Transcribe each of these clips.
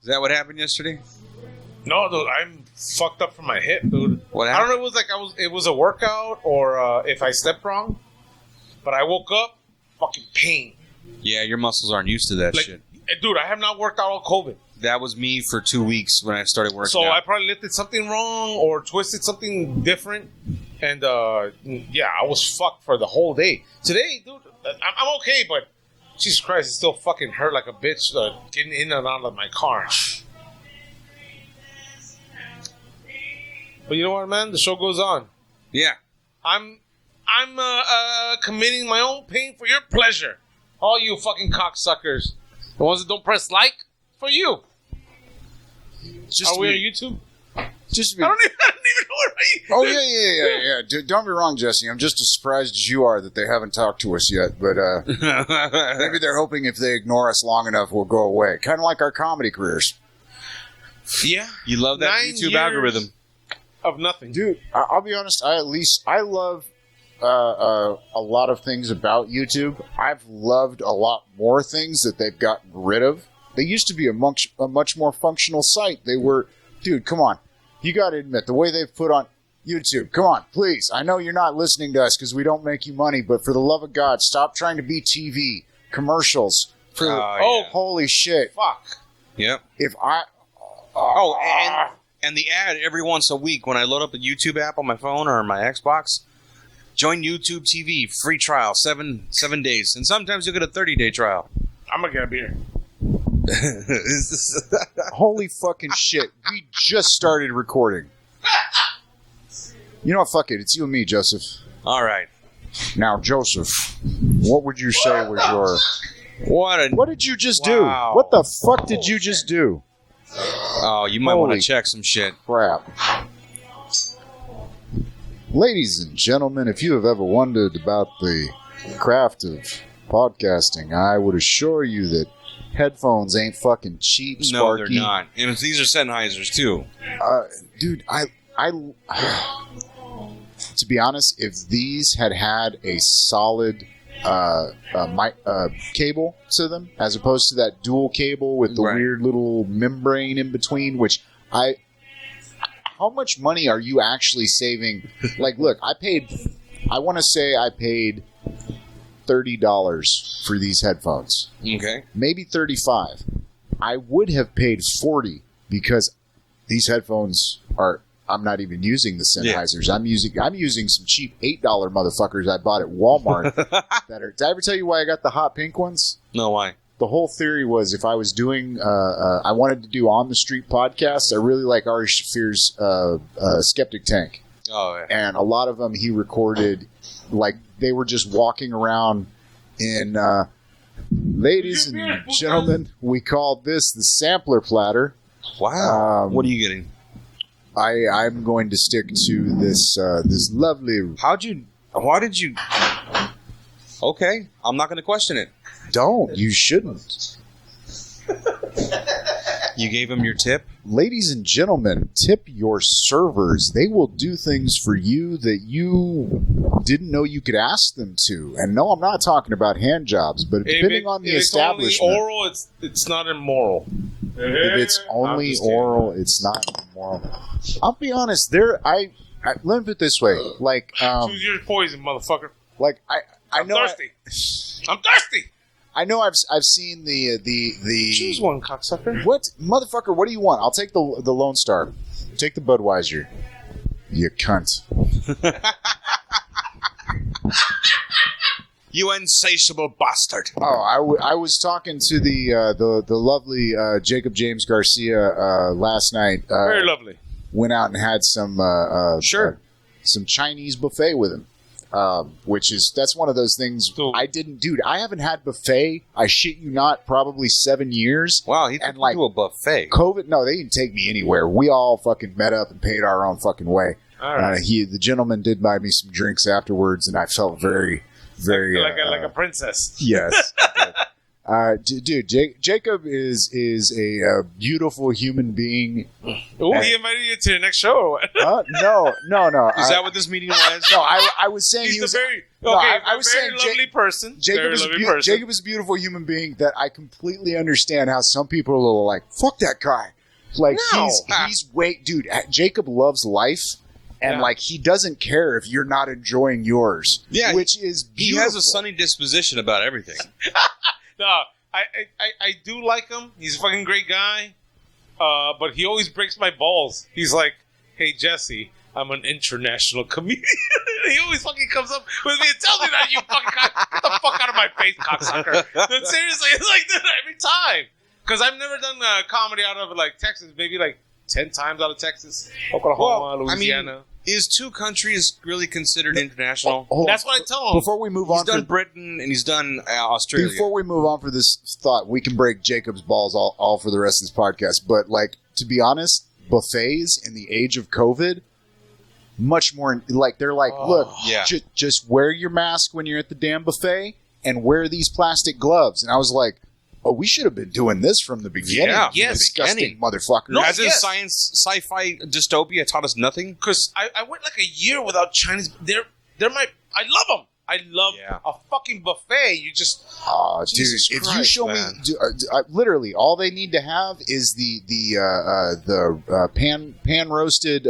Is that what happened yesterday? No, dude, I'm fucked up from my hip, dude. What I don't happened? know. It was a workout or if I slept wrong, but I woke up fucking pain. Yeah, your muscles aren't used to that shit. Dude, I have not worked out all COVID. That was me for 2 weeks when I started working So out. I probably lifted something wrong or twisted something different. And, yeah, I was fucked for the whole day. Today, dude, I'm okay, but Jesus Christ, it still fucking hurt like a bitch getting in and out of my car. But you know what, man? The show goes on. Yeah. I'm committing my own pain for your pleasure. All you fucking cocksuckers. The ones that don't press like, for you. Are we on YouTube? Just I don't even know where yeah. Dude, don't be wrong, Jesse. I'm just as surprised as you are that they haven't talked to us yet. But maybe they're hoping if they ignore us long enough, we'll go away. Kind of like our comedy careers. Yeah. You love that 9 YouTube years algorithm. Of nothing. Dude, I'll be honest. I love a lot of things about YouTube. I've loved a lot more things that they've gotten rid of. They used to be a much more functional site. They were, dude, come on. You got to admit, the way they've put on YouTube, come on, please. I know you're not listening to us because we don't make you money, but for the love of God, stop trying to be TV. Commercials. Holy shit. Fuck. Yep. If I... And the ad every once a week when I load up a YouTube app on my phone or my Xbox, join YouTube TV, free trial, 7 days. And sometimes you'll get a 30-day trial. I'm going to get a beer. Holy fucking shit. We just started recording. You know what? Fuck it. It's you and me, Joseph. All right. Now, Joseph, what would you say was your... What did you just do? What the fuck did you just do? Oh, you might want to check some shit. Crap. Ladies and gentlemen, if you have ever wondered about the craft of podcasting, I would assure you that headphones ain't fucking cheap, Sparky. No, they're not. And these are Sennheisers, too. Dude, to be honest, if these had a solid cable to them, as opposed to that dual cable with the weird little membrane in between, how much money are you actually saving? Like, look, I want to say I paid $30 for these headphones. Okay. Maybe $35. I would have paid $40 because these headphones I'm not even using the Sennheisers. Yeah. I'm using some cheap $8 motherfuckers I bought at Walmart. Did I ever tell you why I got the hot pink ones? No, why? The whole theory was if I was doing, I wanted to do on the street podcasts. I really like Ari Shaffir's Skeptic Tank. Oh, yeah. And a lot of them he recorded, like they were just walking around in, ladies and gentlemen, we called this the sampler platter. Wow. What are you getting? I'm going to stick to this this lovely... Why did you... Okay, I'm not going to question it. Don't. You shouldn't. You gave him your tip? Ladies and gentlemen, tip your servers. They will do things for you that you didn't know you could ask them to. And no, I'm not talking about hand jobs, but depending on the establishment... If it's only oral, it's not immoral. If it's only oral, it's not immoral. I'll be honest. Let me put it this way. Like, choose your poison, motherfucker. Like, I'm thirsty. I'm thirsty. I know I've seen the choose one, cocksucker. What motherfucker? What do you want? I'll take the Lone Star. Take the Budweiser. You cunt. You insatiable bastard. Oh, I was talking to the lovely Jacob James Garcia last night. Very lovely. Went out and had some some Chinese buffet with him. That's one of those things I haven't had buffet. I shit you not, probably 7 years. Wow, he took you to a buffet. COVID, no, they didn't take me anywhere. We all fucking met up and paid our own fucking way. All right. The gentleman did buy me some drinks afterwards, and I felt very, very like a princess. Yes. Dude, Jacob is a beautiful human being. Ooh, he invited you to the next show or what? No. Is that what this meeting was? No, I was saying He's he was a very I was very saying lovely person. Jacob is Jacob is a beautiful human being that I completely understand how some people are like, fuck that guy. Like No. he's dude. Jacob loves life. And like he doesn't care if you're not enjoying yours, which is beautiful. He has a sunny disposition about everything. No, I do like him. He's a fucking great guy. But he always breaks my balls. He's like, "Hey Jesse, I'm an international comedian." He always fucking comes up with me and tells me that, you fucking get the fuck out of my face, cocksucker. But seriously, it's like that every time. Because I've never done comedy out of like Texas, maybe like 10 times out of Texas, Oklahoma, Louisiana. I mean, is two countries really considered international? That's what I tell him. Before we move on, he's done Britain and he's done Australia. Before we move on for this thought, we can break Jacob's balls all for the rest of this podcast. But like, to be honest, buffets in the age of COVID, much more like they're like, look, just wear your mask when you're at the damn buffet and wear these plastic gloves. And I was like, oh, we should have been doing this from the beginning. Yeah, disgusting motherfucker. No, as in science, sci-fi dystopia taught us nothing. Because I went like a year without Chinese. I love them. I love a fucking buffet. You just, Jesus dude, Christ, if you show man. me, literally, all they need to have is the pan roasted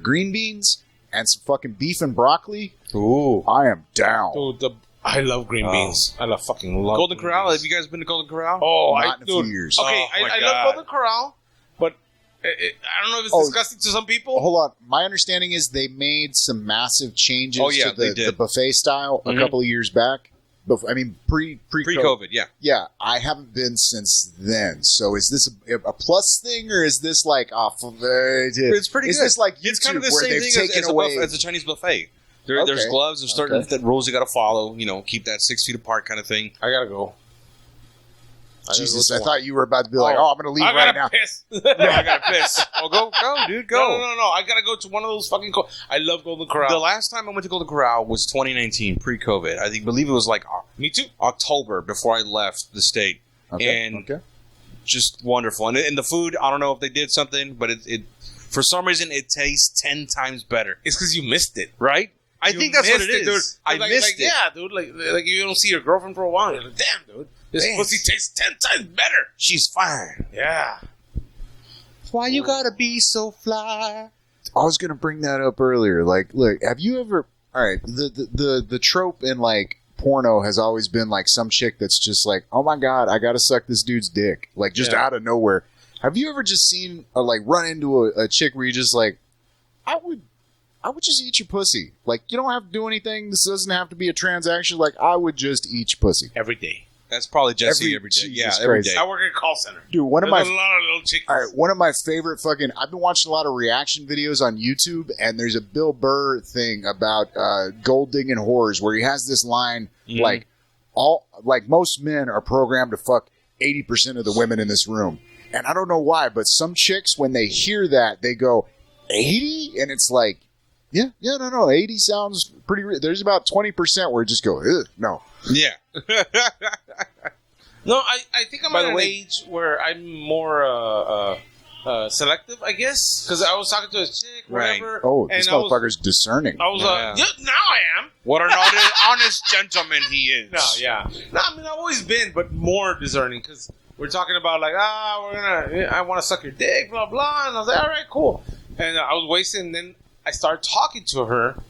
green beans and some fucking beef and broccoli. Ooh, I am down. Dude, I love green beans. I love fucking love Golden green Corral. beans. Have you guys been to Golden Corral? Oh, Not in a few years. Okay, I love Golden Corral, but I don't know if it's disgusting to some people. Hold on. My understanding is they made some massive changes to the buffet style a couple of years back. I mean, pre-COVID. Yeah, I haven't been since then. So is this a plus thing, or is this like it's pretty good. Is this like YouTube it's kind of the where same they've thing taken as away as a Chinese buffet? There's gloves. There's certain rules you got to follow. You know, keep that 6 feet apart kind of thing. I gotta go. Jesus, I thought you were about to be like, I'm going to leave right now. Piss. I gotta piss. Oh, go, dude, go. No. I gotta go to one of those fucking. I love Golden Corral. The last time I went to Golden Corral was 2019, pre-COVID. I believe it was like me too, October before I left the state, just wonderful. And the food, I don't know if they did something, but it for some reason it tastes 10 times better. It's because you missed it, right? I think that's what it is. Dude. I missed it. Yeah, dude. Like you don't see your girlfriend for a while. You're like, damn, dude. This pussy tastes 10 times better. She's fine. Yeah. Why you gotta be so fly? I was gonna bring that up earlier. Like, look, have you ever? All right, the trope in like porno has always been like some chick that's just like, oh my god, I gotta suck this dude's dick, like just out of nowhere. Have you ever just seen or like run into a chick where you just like, I would just eat your pussy. Like, you don't have to do anything. This doesn't have to be a transaction. Like, I would just eat your pussy every day. That's probably Jesse every day. Jesus every Christ. day. I work at a call center. Dude, There's a lot of little chickens. All right, one of my favorite fucking. I've been watching a lot of reaction videos on YouTube, and there's a Bill Burr thing about gold digging whores where he has this line like most men are programmed to fuck 80% of the women in this room, and I don't know why, but some chicks when they hear that they go 80, and it's like, no, 80 sounds pretty. There's about 20% where it just go, ugh, no. Yeah. No, I think I'm at an age where I'm more selective, I guess. Because I was talking to a chick, whatever. Oh, this motherfucker's discerning. I was now I am. What an honest gentleman he is. No, I mean, I've always been, but more discerning. Because we're talking about, like, I want to suck your dick, blah, blah. And I was like, all right, cool. And I was wasting, and then I started talking to her.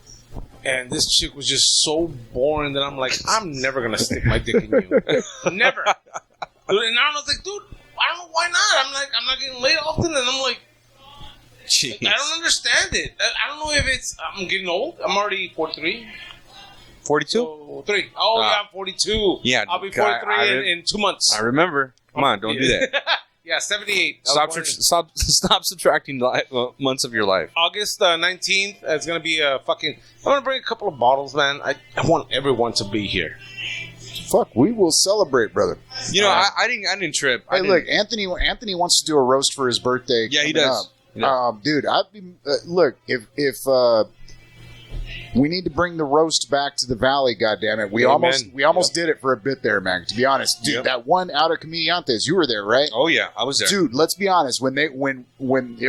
And this chick was just so boring that I'm like, I'm never going to stick my dick in you. Never. And I was like, dude, I don't know why not. I'm not getting laid often. And I'm like, jeez. I don't understand it. I don't know if it's, I'm getting old. I'm already 43. 42? So, 3. Oh, yeah, I'm 42. Yeah. I'll be 43 in 2 months. I remember. Come on, don't do that. Yeah, 78. Stop subtracting months of your life. August 19th, it's going to be a fucking... I'm going to bring a couple of bottles, man. I want everyone to be here. Fuck, we will celebrate, brother. You know, I didn't trip. Hey, look, Anthony wants to do a roast for his birthday. Yeah, he does. Dude, I'd be... look, if We need to bring the roast back to the valley. Goddammit. We almost did it for a bit there, man. To be honest, dude, that one out of Comediantes, you were there, right? Oh yeah, I was there, dude. Let's be honest. When it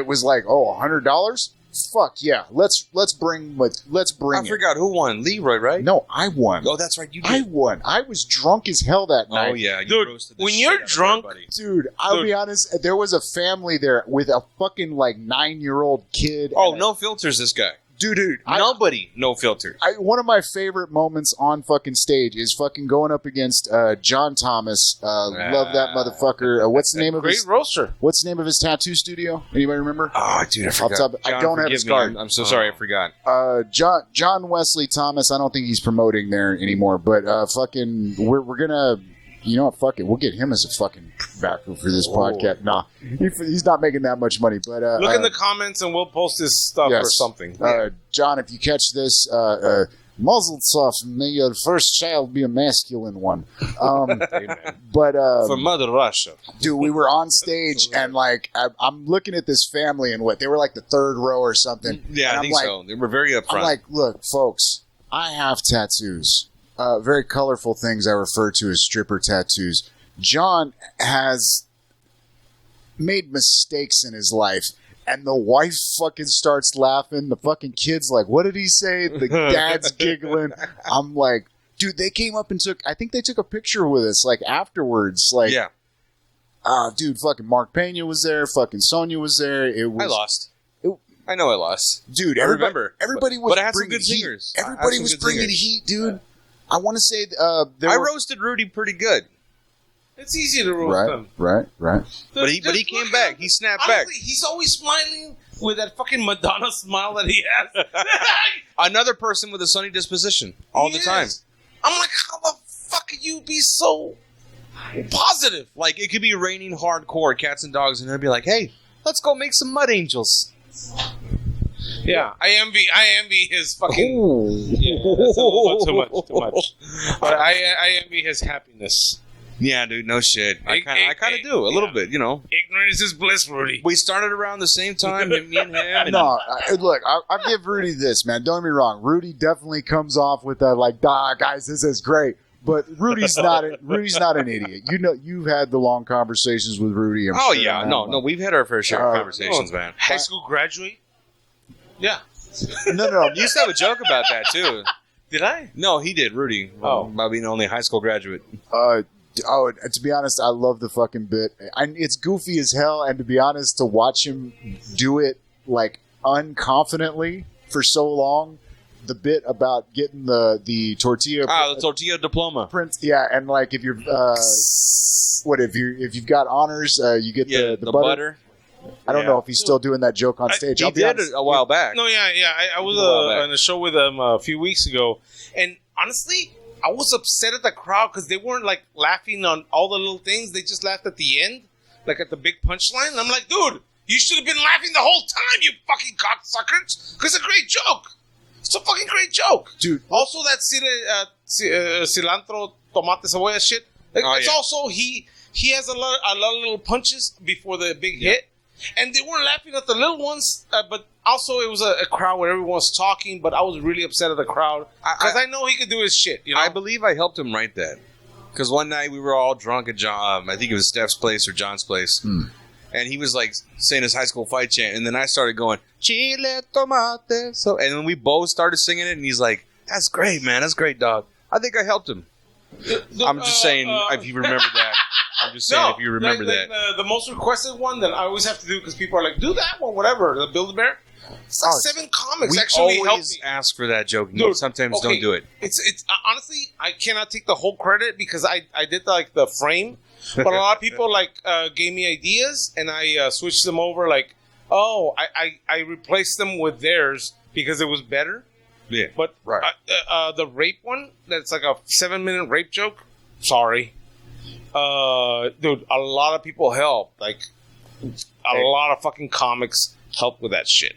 was like, $100. Fuck yeah! Let's bring. I forgot who won. Leroy, right? No, I won. Oh, that's right. You did. I won. I was drunk as hell that night. Oh yeah, dude. When you're drunk, dude, I'll be honest. There was a family there with a fucking 9-year-old kid. Oh, no filters. This guy. Dude, nobody, no filter. One of my favorite moments on fucking stage is fucking going up against John Thomas. Love that motherfucker. What's the name of his roaster? What's the name of his tattoo studio? Anybody remember? Oh, dude, I forgot. I don't have his card. I'm so sorry, I forgot. John Wesley Thomas. I don't think he's promoting there anymore. But fucking, we're gonna. You know what? Fuck it. We'll get him as a fucking backer for this podcast. Nah, he's not making that much money. But look in the comments and we'll post his stuff or something. John, if you catch this, muzzle soft, may your first child be a masculine one. But for Mother Russia, dude, we were on stage and I'm looking at this family and they were like the third row or something. Yeah, I think so. They were very upfront. I'm like, look, folks, I have tattoos. Very colorful things I refer to as stripper tattoos. John has made mistakes in his life, and the wife fucking starts laughing. The fucking kid's like, what did he say? The dad's giggling. I'm like, dude, they came up and I think they took a picture with us, afterwards. Yeah. Dude, fucking Mark Pena was there. Fucking Sonia was there. I lost. I know I lost. Dude, everybody was but I had some good singers. Everybody was bringing heat, dude. I want to say I roasted Rudy pretty good. It's easy to roast him. Right. But he came back. He snapped back. He's always smiling with that fucking Madonna smile that he has. Another person with a sunny disposition all the time. I'm like, how the fuck can you be so positive? Like, it could be raining hardcore, cats and dogs, and he'll be like, hey, let's go make some mud angels. Yeah, I envy his fucking. Yeah, that's a little bit too much. But I envy his happiness. Yeah, dude, no shit. I kind of do a little bit, you know. Ignorance is bliss, Rudy. We started around the same time, me and him. No, look, I give Rudy this, man. Don't get me wrong. Rudy definitely comes off with that guys, this is great. But Rudy's not an idiot. You know, you've had the long conversations with Rudy. No, we've had our fair share of conversations, man. High school graduate. Yeah. No. You used to have a joke about that, too. Did I? No, he did, Rudy. About being only a high school graduate. To be honest, I love the fucking bit. It's goofy as hell, and to be honest, to watch him do it, unconfidently for so long, the bit about getting the tortilla... the tortilla diploma. Print, yeah, and, if you're... if you've got honors, you get the butter. I don't know if he's still doing that joke on stage. He did it a while back. No, yeah. I was on a show with him a few weeks ago, and honestly, I was upset at the crowd because they weren't laughing on all the little things. They just laughed at the end, at the big punchline. And I'm like, dude, you should have been laughing the whole time, you fucking cocksuckers, because it's a great joke. It's a fucking great joke, dude. Also, that cilantro, tomate, cebolla shit. It's also he has a lot of little punches before the big hit. And they weren't laughing at the little ones, but also it was a crowd where everyone was talking, but I was really upset at the crowd because I know he could do his shit. You know? I believe I helped him write that because one night we were all drunk at John, I think it was Steph's place or John's place, and he was saying his high school fight chant, and then I started going, Chile tomate. So, and then we both started singing it, and he's like, that's great, man. That's great, dog. I think I helped him. I'm just saying if you remember that. I'm just saying if you remember that. The most requested one that I always have to do because people are like, do that one, whatever. The Build-A-Bear. It's 7 comics actually help me. We always ask for that joke. Dude, sometimes don't do it. It's honestly, I cannot take the whole credit because I did the frame. But a lot of people gave me ideas and I switched them over I replaced them with theirs because it was better. Yeah. But the rape one, that's a 7-minute rape joke. Sorry. Dude, a lot of people help. A lot of fucking comics help with that shit.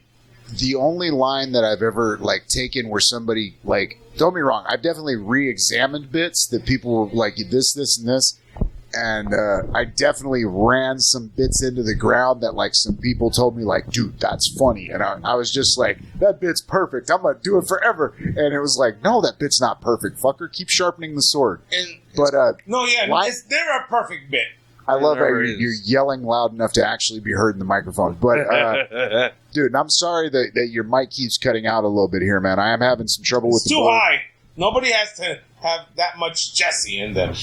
The only line that I've ever taken where somebody don't get me wrong, I've definitely re-examined bits that people were this, and this. And I definitely ran some bits into the ground that like some people told me like, dude, that's funny. And I was just like, that bit's perfect. I'm going to do it forever. And it was like, no, that bit's not perfect. Fucker, keep sharpening the sword. But they're a perfect bit. I love how you're yelling loud enough to actually be heard in the microphone. But, dude, and I'm sorry that your mic keeps cutting out a little bit here, man. I am having some trouble with the board. It's too high. Nobody has to have that much Jesse in them.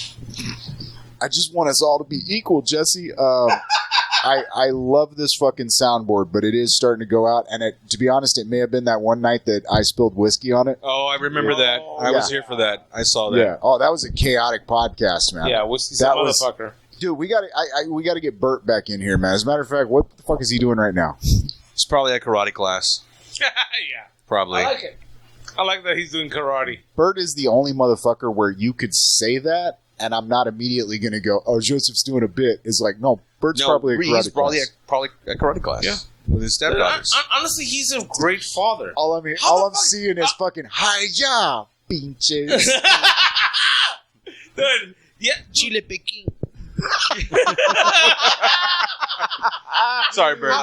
I just want us all to be equal, Jesse. I love this fucking soundboard, but it is starting to go out. And to be honest, it may have been that one night that I spilled whiskey on it. Oh, I remember that. I was here for that. I saw that. Yeah. Oh, that was a chaotic podcast, man. Yeah, whiskey's a motherfucker. Dude, we got to get Bert back in here, man. As a matter of fact, what the fuck is he doing right now? It's probably a karate class. Yeah. Probably. I like it. I like that he's doing karate. Bert is the only motherfucker where you could say that, and I'm not immediately going to go, oh, Joseph's doing a bit. It's like, no, Bert's probably a karate class. He's probably a karate class. Yeah. With his stepdaughters. Honestly, he's a great father. All I'm seeing is fucking, hi-ya, pinches. Dude, yeah. Chile Peking. Sorry, Bert.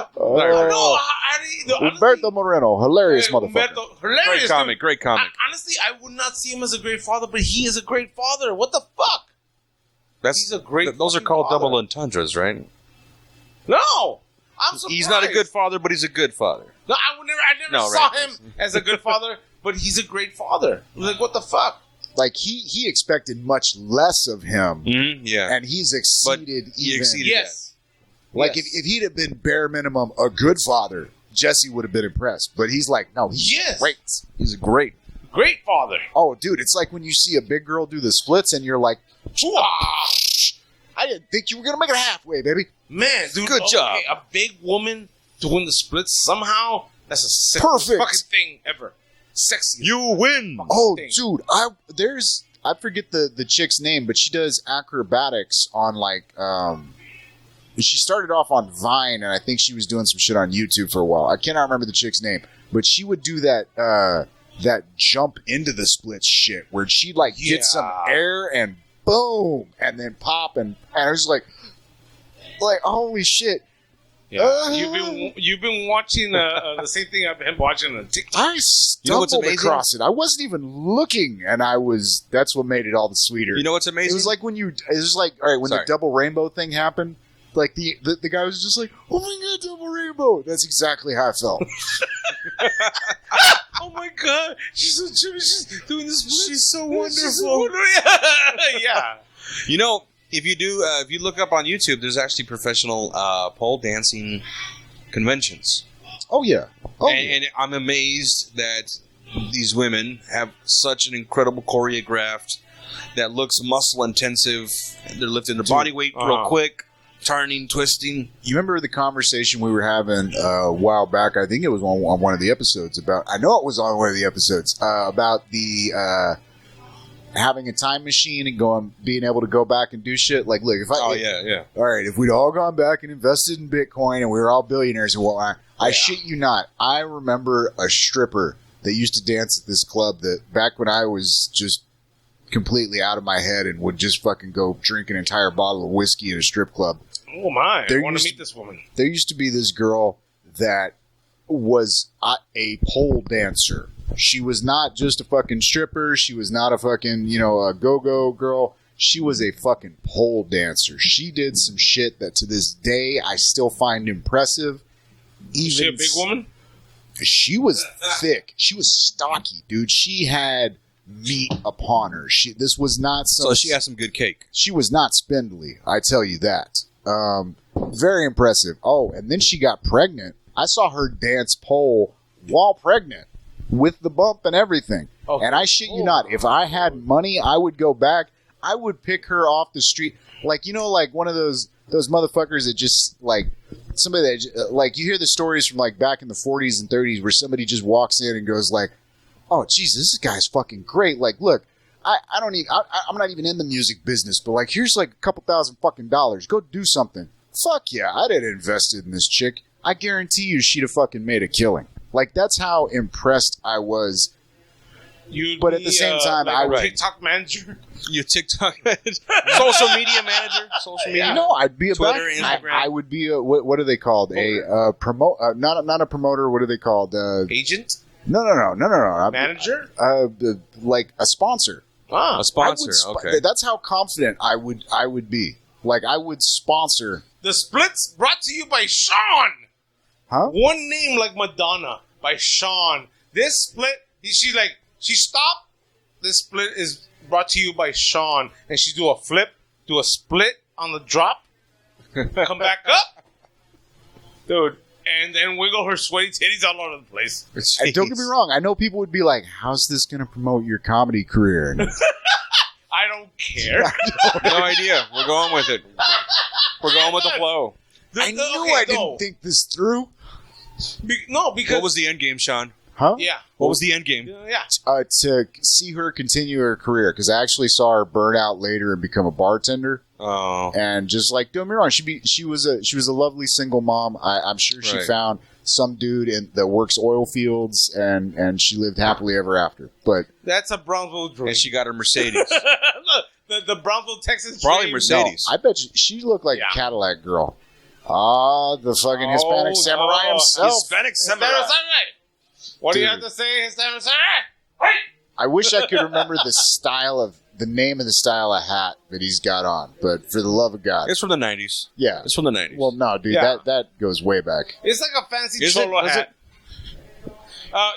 Humberto Moreno, hilarious motherfucker. Hilarious, great comic. Honestly, I would not see him as a great father, but he is a great father. What the fuck? He's a great. Those are called father. double entendres, right? No, I'm surprised. He's not a good father, but he's a good father. No, I never saw him as a good father, but he's a great father. Like, what the fuck? Like, he expected much less of him. Mm-hmm, yeah. And he's exceeded Yes. That. Like, if he'd have been bare minimum a good father, Jesse would have been impressed. But he's like, no, he's great. He's a great father. Oh, dude, it's like when you see a big girl do the splits and you're like, I didn't think you were going to make it halfway, baby. Man, dude. Good job. A big woman doing the splits somehow, that's a perfect fucking thing ever. Sexy. You win. Oh, dude, I forget the chick's name, but she does acrobatics on like she started off on Vine, and I think she was doing some shit on YouTube for a while. I cannot remember the chick's name, but she would do that jump into the splits shit where she'd like get some air and boom, and then pop, and I was like holy shit. Yeah, you've been watching the same thing I've been watching on TikTok. I stumbled across it. I wasn't even looking, and that's what made it all the sweeter. You know what's amazing? It was like when the double rainbow thing happened. Like the guy was just like, oh my god, double rainbow. That's exactly how I felt. Oh my god, she's doing this. She's so wonderful. Yeah. You know, if you look up on YouTube, there's actually professional pole dancing conventions. Oh yeah. And I'm amazed that these women have such an incredible choreographed that looks muscle intensive. They're lifting their body weight real quick. Turning, twisting. You remember the conversation we were having a while back? I think it was on one of the episodes about the having a time machine and being able to go back and do shit. Like, look, all right, if we'd all gone back and invested in Bitcoin and we were all billionaires and whatnot, I shit you not, I remember a stripper that used to dance at this club that back when I was just completely out of my head and would just fucking go drink an entire bottle of whiskey at a strip club. Oh my! I want to meet this woman. There used to be this girl that was a pole dancer. She was not just a fucking stripper. She was not a fucking, a go-go girl. She was a fucking pole dancer. She did some shit that to this day I still find impressive. Is she a big woman? She was thick. She was stocky, dude. She had meat upon her. This was not so she had some good cake. She was not spindly, I tell you that. Very impressive. Oh, and then she got pregnant. I saw her dance pole while pregnant with the bump and everything. Okay. And I shit you not, if I had money, I would go back. I would pick her off the street. Like, like one of those motherfuckers that just, like, somebody that, like, you hear the stories from, like, back in the 40s and 30s where somebody just walks in and goes, like, oh, Jesus, this guy's fucking great. Like, look, I'm not even in the music business, but, like, here's, like, a couple $1,000 fucking dollars. Go do something. Fuck yeah, I'd have invested in this chick. I guarantee you she'd have fucking made a killing. Like, that's how impressed I was You'd But at be, the same time, like I a would- TikTok manager. Your TikTok social media manager, social media. No, I'd be a Twitter, back. Instagram. I would be a what are they called? A promote, not a promoter. What are they called? Agent? No. Manager? Like a sponsor. Ah. A sponsor. Okay. That's how confident I would be. Like I would sponsor. The Splits brought to you by Sean. Huh? One name like Madonna by Sean. This split, she stopped. This split is brought to you by Sean. And she do a flip, do a split on the drop, come back up. Dude. And then wiggle her sweaty titties all over the place. And don't get me wrong. I know people would be like, "How's this going to promote your comedy career?" And I don't care. No idea. We're going with it. We're going with the flow. I knew I didn't think this through. Because... What was the end game, Sean? Huh? Yeah. What was the end game? Yeah. To see her continue her career, because I actually saw her burn out later and become a bartender. Oh. And just like, don't get me wrong, she was a lovely single mom. I'm sure she Right. found some dude that works oil fields, and she lived happily ever after. But That's a Brownsville dream. And she got her Mercedes. the Brownsville, Texas Probably dream. Mercedes. no, I bet she looked like a Cadillac girl. Ah, the fucking Hispanic samurai himself. Hispanic Samurai. samurai. What do you Dude. have to say, Hispanic samurai? Hey! I wish I could remember the name of the style of hat that he's got on, but for the love of God, It's from the 90s. yeah. It's from the 90s. Well, no, dude, Yeah. that goes way back. It's like a fancy Is it? cholo Was hat.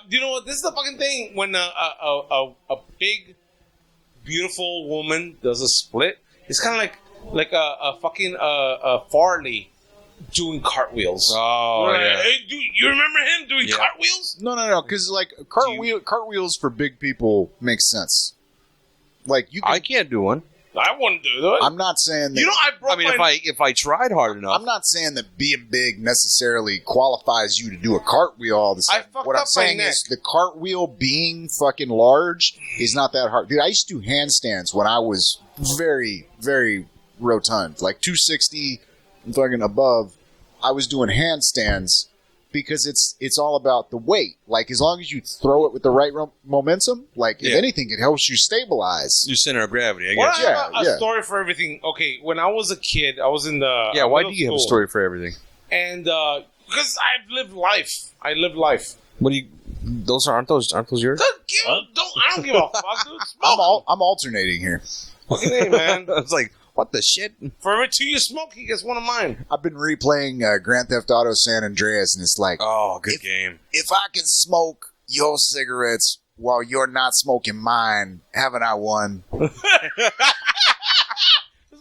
Do you know what? This is the fucking thing. When a big, beautiful woman does a split, it's kind of like a fucking Farley doing cartwheels. Oh, Right. yeah. Hey, you remember him doing Yeah. cartwheels? No, because like cartwheels for big people makes sense. Like you, can, I can't do one. I wouldn't do it. I'm not saying that. You know, I broke I mean, my... if I tried hard enough. I'm not saying that being big necessarily qualifies you to do a cartwheel all the I time. fucked What I'm up my saying neck. is the cartwheel being fucking large is not that hard. Dude, I used to do handstands when I was very, very rotund, like 260 and fucking above. I was doing handstands because it's all about the weight. Like as long as you throw it with the right momentum, like if Yeah. anything, it helps you stabilize. Your center of gravity. I Well, guess. I have a Yeah. story for everything. Okay, when I was a kid, I was in the Yeah, why do middle you have a school. story for everything? And because I've lived life. I lived life. What do you? Aren't those yours? I don't give a fuck, dude. Smoke. I'm alternating here. Fucking A, man. It's like, what the shit? For every two you smoke, he gets one of mine. I've been replaying Grand Theft Auto San Andreas, and it's like, Oh, good game. if I can smoke your cigarettes while you're not smoking mine, haven't I won?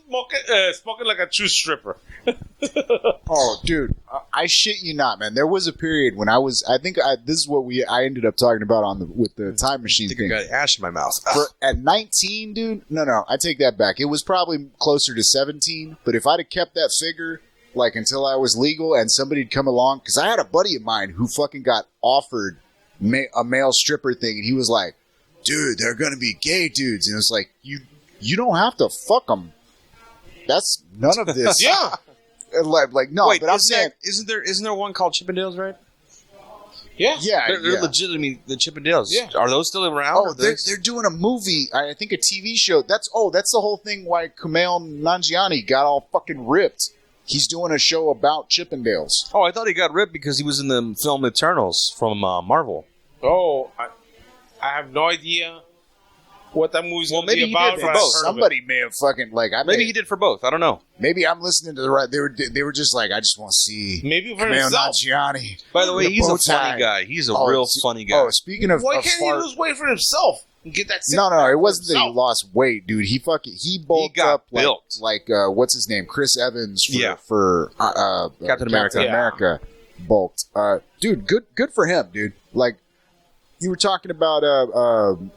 Smoking like a true stripper. Oh, dude, I shit you not, man. There was a period when this is what I ended up talking about with the time I machine think I thing. got ash in my mouth. At 19, dude, no, I take that back. It was probably closer to 17, but if I'd have kept that figure, like, until I was legal and somebody'd come along, because I had a buddy of mine who fucking got offered a male stripper thing, and he was like, dude, they're gonna be gay dudes, and it was like, you don't have to fuck them. That's none of this. Yeah. Like no, Wait, but I'm saying, isn't there one called Chippendales, right? Yeah. yeah, They're yeah. legit. I mean, the Chippendales. Yeah. Are those still around? Oh, Are they- they're doing a movie. I think a TV show. That's the whole thing. Why Kumail Nanjiani got all fucking ripped. He's doing a show about Chippendales. Oh, I thought he got ripped because he was in the film Eternals from Marvel. Oh, I have no idea what that movie's Well, going to maybe be he about. did for but I've both. heard of it. Somebody may have fucking like. Maybe he did for both. I don't know. Maybe I'm listening to the right. They were just like, I just want to see Maybe for Kumail himself. Nanjiani. By the way, The he's a bow tie. funny guy. He's a Oh, real it's- funny guy. Oh, speaking of, Why of can't fart, he lose weight for himself and get that? no, six-pack it for wasn't that he himself? lost weight, dude. He bulked got up like, built. like what's his name, Chris Evans For for Captain America. America bulked. Dude, good for him, dude. Like you were talking about,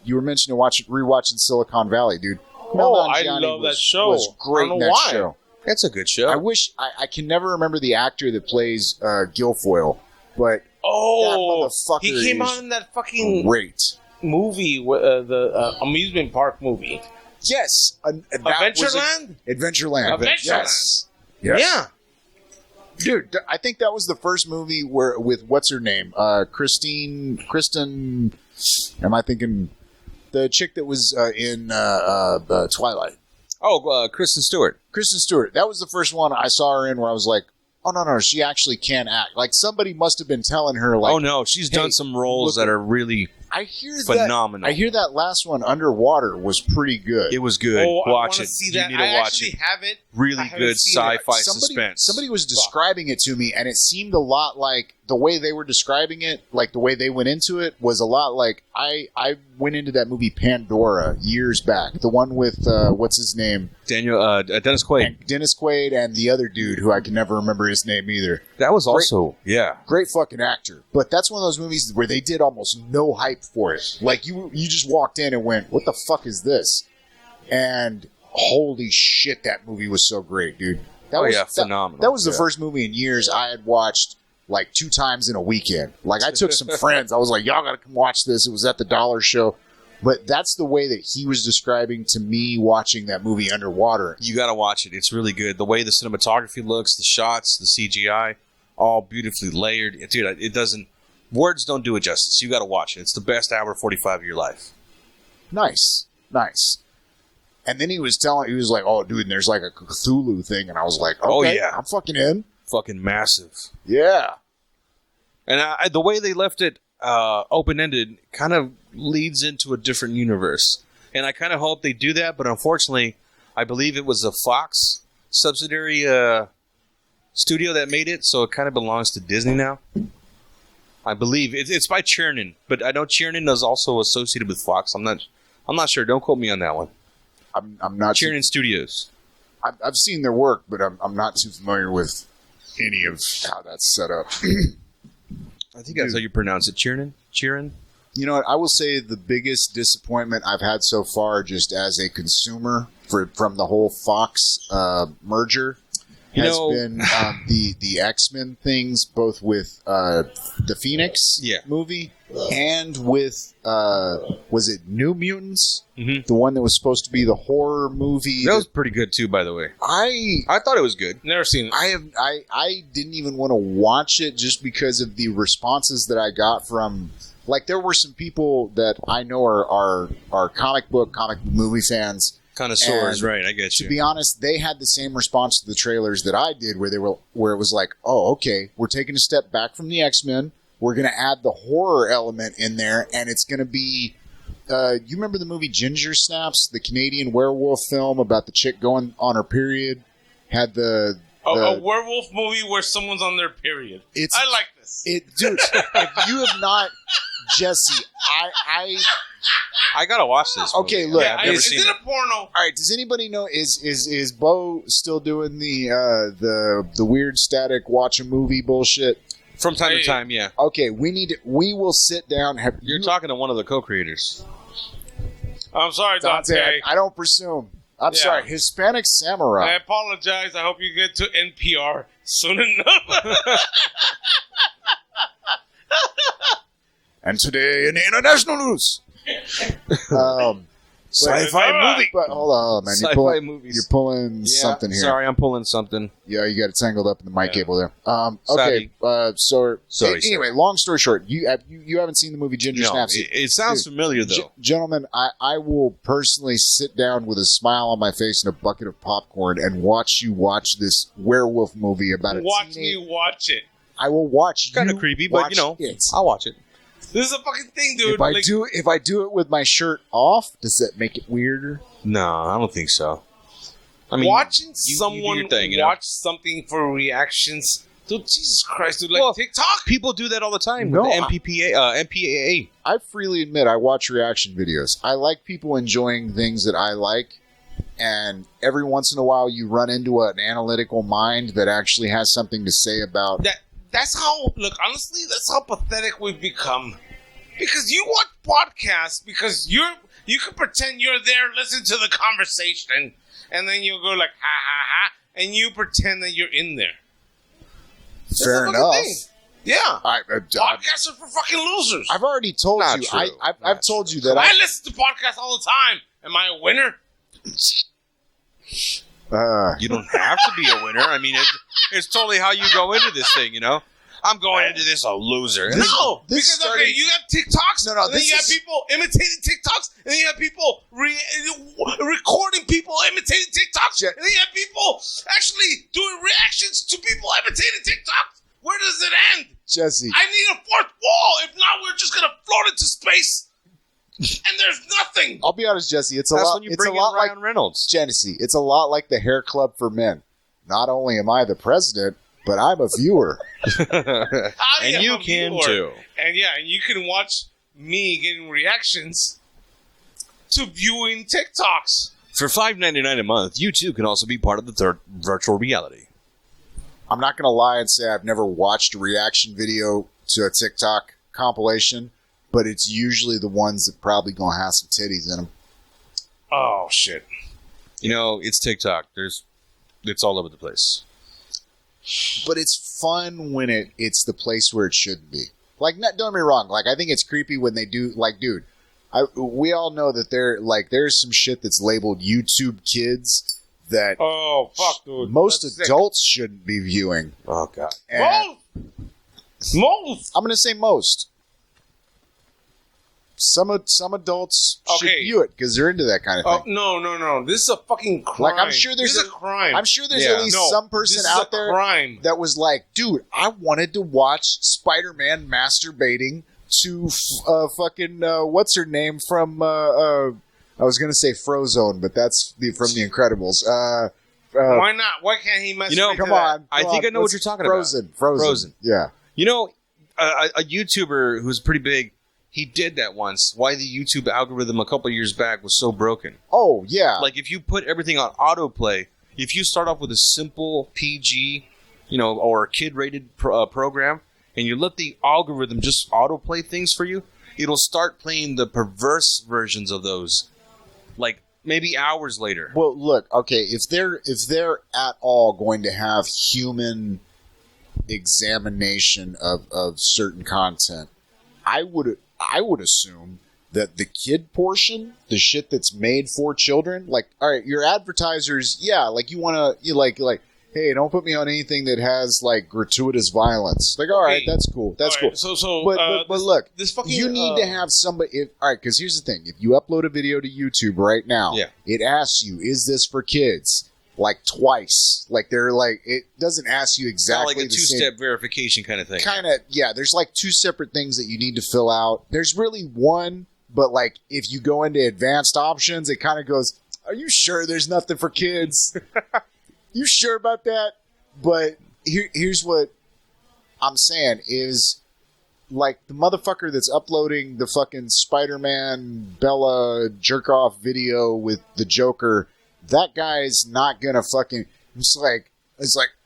you were mentioning rewatching Silicon Valley, dude. Oh, I Nanjiani love that show. Was I great don't in know that why. show. That's a good show. I wish I can never remember the actor that plays Guilfoyle, but Oh, That motherfucker he came is out in that fucking great. movie, the amusement park movie. Yes, Adventureland? Adventureland. Adventureland. Yes. Yeah. Dude, I think that was the first movie with what's her name? Kristen. Am I thinking? The chick that was in Twilight. Oh, Kristen Stewart. Kristen Stewart. That was the first one I saw her in where I was like, oh, no, she actually can act. Like, somebody must have been telling her, like... Oh, no, she's done some roles that are really phenomenal. I hear that last one, Underwater, was pretty good. It was good. Oh, Watch I it. see You that. need to I watch actually it. have it. Really good sci-fi suspense. Somebody was describing it to me, and it seemed a lot like the way they were describing it, like the way they went into it, was a lot like I went into that movie Pandora years back. The one with, what's his name? Dennis Quaid. And Dennis Quaid and the other dude who I can never remember his name either. That was also, Great fucking actor. But that's one of those movies where they did almost no hype for it. Like, you just walked in and went, what the fuck is this? And holy shit, that movie was so great, dude. Phenomenal. That was the first movie in years I had watched like 2 times in a weekend. Like, I took some friends. I was like, y'all gotta come watch this. It was at the Dollar Show. But that's the way that he was describing to me watching that movie Underwater. You gotta watch it. It's really good. The way the cinematography looks, the shots, the CGI, all beautifully layered. Dude, it doesn't... Words don't do it justice. You gotta watch it. It's the best hour 45 of your life. Nice. And then he was like, oh, dude, and there's like a Cthulhu thing. And I was like, okay, Oh, yeah. I'm fucking in. Fucking massive. Yeah. And the way they left it open-ended kind of leads into a different universe. And I kind of hope they do that, but unfortunately, I believe it was a Fox subsidiary studio that made it, so it kind of belongs to Disney now. I believe it's by Chernin, but I know Chernin is also associated with Fox. I'm not sure. Don't quote me on that one. I'm not Chernin Studios. I've seen their work, but I'm not too familiar with any of how that's set up. I think that's how you pronounce it. Chernin? You know what? I will say the biggest disappointment I've had so far, just as a consumer from the whole Fox merger, has been the X-Men things, both with the Phoenix movie and with was it New Mutants, the one that was supposed to be the horror movie. That was pretty good too, by the way. I thought it was good. Never seen it. I didn't even want to watch it just because of the responses that I got from. Like, there were some people that I know are comic movie fans. Connoisseurs, right? I get you. To be honest, they had the same response to the trailers that I did, where it was like, "Oh, okay, we're taking a step back from the X-Men. We're going to add the horror element in there, and it's going to be." You remember the movie Ginger Snaps, the Canadian werewolf film about the chick going on her period? Had a werewolf movie where someone's on their period. I like this. Dude, if you have not, Jesse, I gotta watch this movie. Okay, look. Yeah, is it a porno? All right. Does anybody know? Is Bo still doing the weird static watch a movie bullshit? From time to time, yeah. Okay, we will sit down. You're talking to one of the co-creators. I'm sorry, Dante. I don't presume. I'm sorry. Hispanic Samurai. I apologize. I hope you get to NPR soon enough. And today in international news, sci-fi movie. But hold on, man. Sci-fi movies. You're pulling something here. Sorry, I'm pulling something. Yeah, you got it tangled up in the mic cable there. Okay. Sorry. Anyway, long story short, you haven't seen the movie Ginger Snaps. It sounds familiar though. Gentlemen, I will personally sit down with a smile on my face and a bucket of popcorn and watch you watch this werewolf movie about a Watch me watch it. I will watch you. Kind of creepy, but I'll watch it. This is a fucking thing, dude. If I do it with my shirt off, does that make it weirder? No, I don't think so. I mean, watching you someone do your thing, watch something for reactions, dude. Jesus Christ, dude! Like TikTok, people do that all the time with the MPAA. I freely admit I watch reaction videos. I like people enjoying things that I like, and every once in a while you run into an analytical mind that actually has something to say about that. That's how, look, honestly, that's how pathetic we've become. Because you watch podcasts because you can pretend you're there, listen to the conversation, and then you'll go like, ha, ha, ha, and you pretend that you're in there. Fair enough. Yeah. Podcasts are for fucking losers. I've already told you. I've told you that I listen to podcasts all the time. Am I a winner? You don't have to be a winner. I mean, it's totally how you go into this thing, you know? I'm going into this a loser. No, this because started- you have TikToks, No, and then this you have is- people imitating TikToks, and then you have people recording people imitating TikToks, and then you have people actually doing reactions to people imitating TikToks. Where does it end? Jesse. I need a fourth wall. If not, we're just gonna float into space, and there's nothing. I'll be honest, Jesse. It's a That's lot. when you It's bring a in lot like Ryan Reynolds. Jesse. It's a lot like the hair club for men. Not only am I the president, but I'm a viewer. And you can too. And and you can watch me getting reactions to viewing TikToks. For $5.99 a month, you too can also be part of the third virtual reality. I'm not going to lie and say I've never watched a reaction video to a TikTok compilation, but it's usually the ones that probably going to have some titties in them. Oh shit! You know, it's TikTok. It's all over the place. But it's fun when it's the place where it shouldn't be. Like, don't get me wrong. Like, I think it's creepy when they do. Like, dude, we all know that there's some shit that's labeled YouTube Kids that Oh fuck, dude! most That's sick. adults shouldn't be viewing. Oh god. And Most. I'm going to say most. Some adults should Okay. view it because they're into that kind of Oh thing. no! This is a fucking crime. Like, I'm sure there's this is a crime. I'm sure there's Yeah. at least No, some person this is out a there crime. that was like, dude, I wanted to watch Spider-Man masturbating to fucking what's her name from I was gonna say Frozone, but that's from the Incredibles. Why not? Why can't he mess? You know, Come on, I think I know what What's you're talking Frozen. Frozen. Yeah. You know, a YouTuber who's pretty big, he did that once. Why the YouTube algorithm a couple of years back was so broken. Oh yeah. Like, if you put everything on autoplay, if you start off with a simple PG, or kid-rated program, and you let the algorithm just autoplay things for you, it'll start playing the perverse versions of those, like maybe hours later. Well, look, okay, if they're at all going to have human examination of certain content, I would assume that the kid portion, the shit that's made for children, like, all right, your advertisers, yeah, like you like, hey, don't put me on anything that has like gratuitous violence. Like, all right, Okay. that's cool, that's All cool. right, So, But look, this fucking you need to have somebody. All right, because here's the thing: if you upload a video to YouTube right now, Yeah. it asks you, "Is this for kids?" Like twice. Like they're like, it doesn't ask you It's not exactly like a the same. two-step verification kind of thing. Kind of, yeah. There's like two separate things that you need to fill out. There's really one, but like if you go into advanced options, it kind of goes, "Are you sure there's nothing for kids? You sure about that?" But here's what I'm saying is, like, the motherfucker that's uploading the fucking Spider-Man Bella jerk-off video with the Joker, that guy's not gonna fucking... It's like,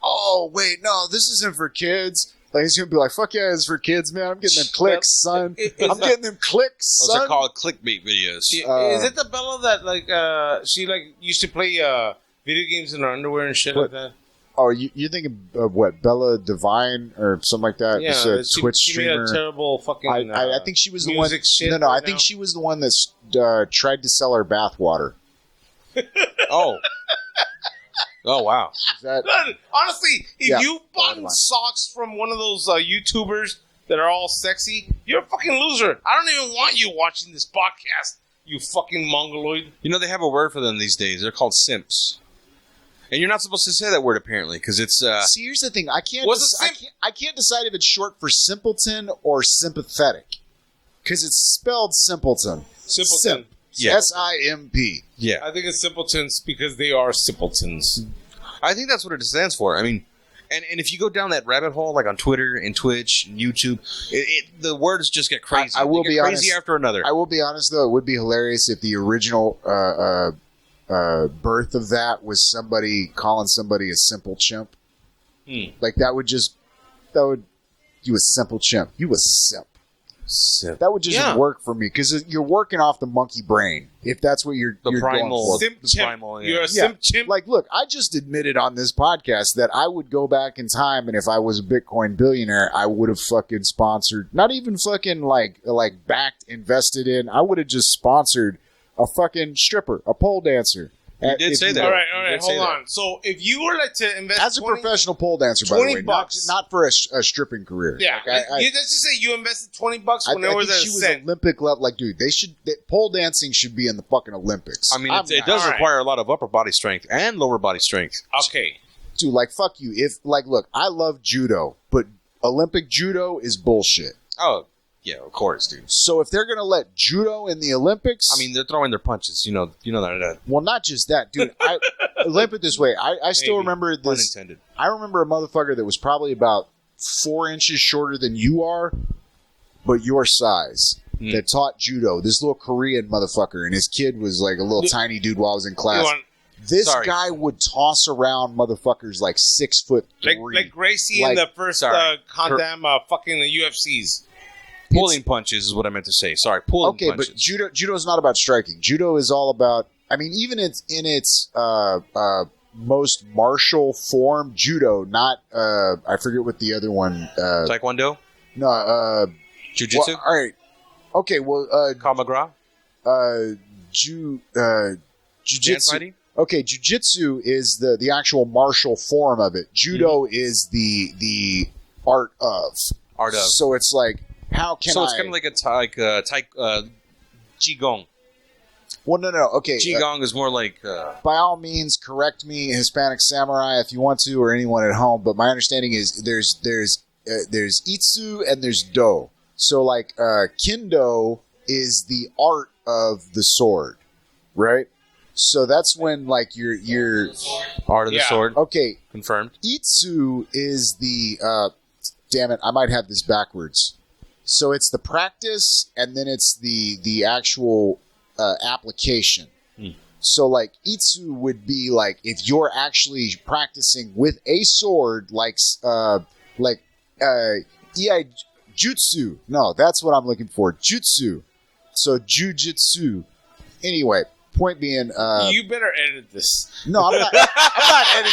oh, wait, no, this isn't for kids. Like, he's gonna be like, fuck yeah, it's for kids, man. I'm getting them clicks, son. I'm getting them clicks, Those are son. called clickbait videos. Is it the Bella that she used to play video games in her underwear and shit like that? Oh, you're thinking of what, Bella Divine or something like that? Yeah, It's a she Twitch made streamer. a terrible fucking. I think she was the one. music shit No, I right think now. she was the one that tried to sell her bathwater. Oh. Oh, wow. Is that? Honestly, if Yeah. you bought Bottom line. socks from one of those YouTubers that are all sexy, you're a fucking loser. I don't even want you watching this podcast, you fucking mongoloid. They have a word for them these days. They're called simps. And you're not supposed to say that word, apparently, because it's... See, here's the thing. I can't. What's a simp? I can't decide if it's short for simpleton or sympathetic, because it's spelled simpleton. Simpleton. Simp. Yeah. SIMP. yeah. I think it's simpletons because they are simpletons. I think that's what it stands for. I mean, and if you go down that rabbit hole, like on Twitter and Twitch and YouTube, the words just get crazy. I will They get be crazy honest. after another. I will be honest, though. It would be hilarious if the original birth of that was somebody calling somebody a simple chimp. Like, you a simple chimp. You a simp. Simp. That would just Yeah. work for me, because you're working off the monkey brain, if that's what you're The going primal- for. Simp the chimp. primal, yeah. You're a Yeah. simp chimp. Like, look, I just admitted on this podcast that I would go back in time, and if I was a Bitcoin billionaire, I would have fucking sponsored, not even fucking like backed, invested in. I would have just sponsored a fucking stripper, a pole dancer. You did say that. All right. right, did say hold that. on. So if you were like to invest As a 20 professional pole dancer, by the way, $20. not for a stripping career. Yeah, Like, let's just say you invested $20 when I there was think a she was cent. Olympic level. Like, dude, pole dancing should be in the fucking Olympics. I mean, it does all right. require a lot of upper body strength and lower body strength. Okay. Dude, like, fuck you. If, like, look, I love judo, but Olympic judo is bullshit. Oh, yeah, of course, dude. So if they're gonna let judo in the Olympics, I mean, they're throwing their punches. You know that. well, not just that, dude. Let me put it this way. I still Maybe. remember Pun this. intended. I remember a motherfucker that was probably about 4 inches shorter than you are, but your size. That taught judo. This little Korean motherfucker, and his kid was like a little tiny dude while I was in class. This Sorry. guy would toss around motherfuckers like 6'3". Like Gracie in Like- the first condemn fucking the UFCs. Pulling punches is what I meant to say. Sorry, pulling Okay, punches. but judo is not about striking. Judo is all about. I mean, even in its most martial form, judo. Not I forget what the other one. Taekwondo, No. jiu-jitsu, Well, all right. Okay. Well. kamagra, Jiu-jitsu. dance fighting. Okay, jiu-jitsu is the actual martial form of it. Judo is the art of. Art of. So it's like, how can So I? it's kind of like a qigong. Well, no. Okay. Qigong is more like By all means, correct me, Hispanic samurai, if you want to, or anyone at home. But my understanding is there's itsu and there's do. So like kendo is the art of the sword, right? So that's when like you're art of the sword. okay. Confirmed. Itsu is the damn it, I might have this backwards. So it's the practice and then it's the actual application. So like itsu would be like if you're actually practicing with a sword, like jutsu. No, that's what I'm looking for. Jutsu. So jujitsu. Anyway, point being, You better edit this. no, I'm not editing.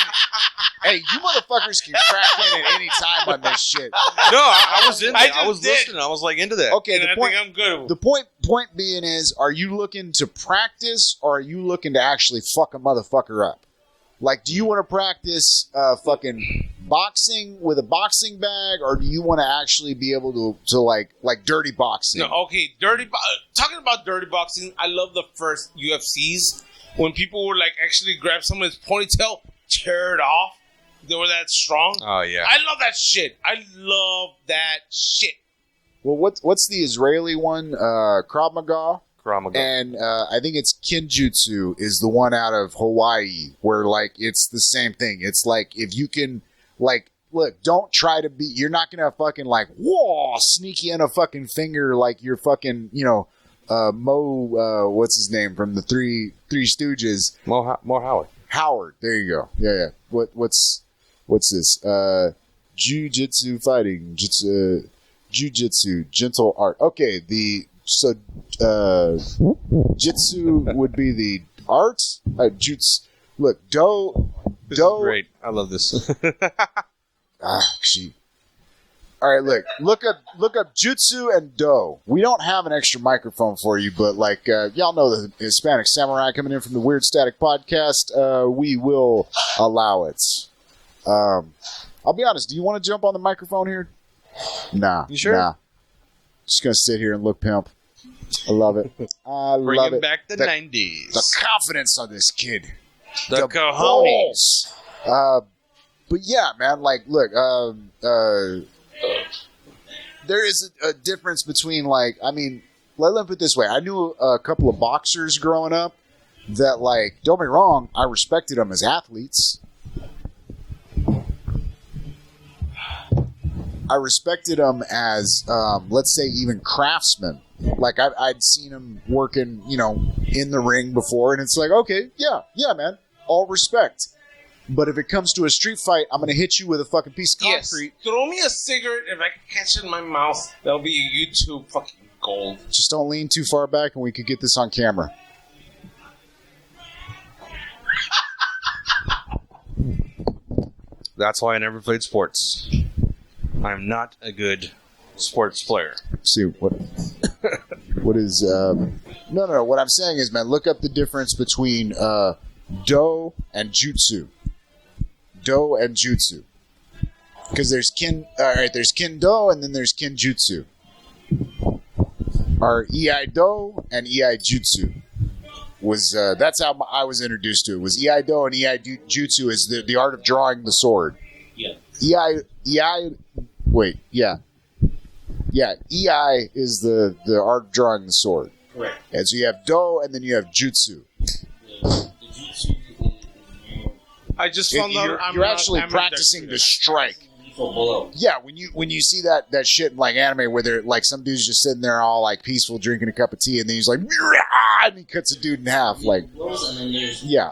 Hey, you motherfuckers can crack in at any time on this shit. No, I was in. I I was just did. listening. I was like into that. Okay, And the I point. think I'm good. The point being is, are you looking to practice or are you looking to actually fuck a motherfucker up? Like, do you want to practice fucking boxing with a boxing bag, or do you want to actually be able to like dirty boxing? No, okay, talking about dirty boxing, I love the first UFCs when people would like actually grab someone's ponytail, tear it off. They were that strong. Oh yeah. I love that shit. I love that shit. Well, what's the Israeli one? Krav Maga. Krav Maga. And I think it's Kinjutsu is the one out of Hawaii where like it's the same thing. It's like if you can like look, don't try to be. You're not gonna fucking like whoa sneaky in a fucking finger like you're fucking Mo what's his name from the Three Stooges. More Howard. Howard. There you go. Yeah. What's this? Jiu-jitsu fighting. Jiu-jitsu gentle art. Okay. Jitsu would be the art. Jutsu. Look, do. This is great. I love this. Gee. All right, look up jutsu and do. We don't have an extra microphone for you, but like y'all know the Hispanic Samurai coming in from the Weird Static podcast. We will allow it. I'll be honest. Do you want to jump on the microphone here? Nah. You sure? Nah. Just gonna sit here and look pimp. I love it. I love Bringing it. back the 90s. The confidence of this kid. The balls. But yeah, man. Like, look. There is a difference between like. I mean, let me put it this way. I knew a couple of boxers growing up that, like, don't get me wrong, I respected them as athletes. I respected them as, let's say, even craftsmen. Like, I'd seen them working, in the ring before, and it's like, okay, yeah, man, all respect. But if it comes to a street fight, I'm going to hit you with a fucking piece of concrete. Yes. Throw me a cigarette. If I can catch it in my mouth, that'll be a YouTube fucking gold. Just don't lean too far back, and we could get this on camera. That's why I never played sports. I'm not a good sports player. Let's see what is no. What I'm saying is, man, look up the difference between Do and Jutsu. Do and Jutsu. Because there's there's Kendo and then there's Kenjutsu. Or Iaido and Iaijutsu. That's how I was introduced to it. Was Iaido and Iaijutsu is the art of drawing the sword. Yeah. Ei is the art of drawing the sword. Correct. And so you have Do and then you have Jutsu. The jutsu is I just found out You're actually practicing to strike. lethal blow. Yeah, when you see that shit in like anime where they're like some dude's just sitting there all like peaceful drinking a cup of tea and then he's like and he cuts a dude in half like Blows, and then there's yeah.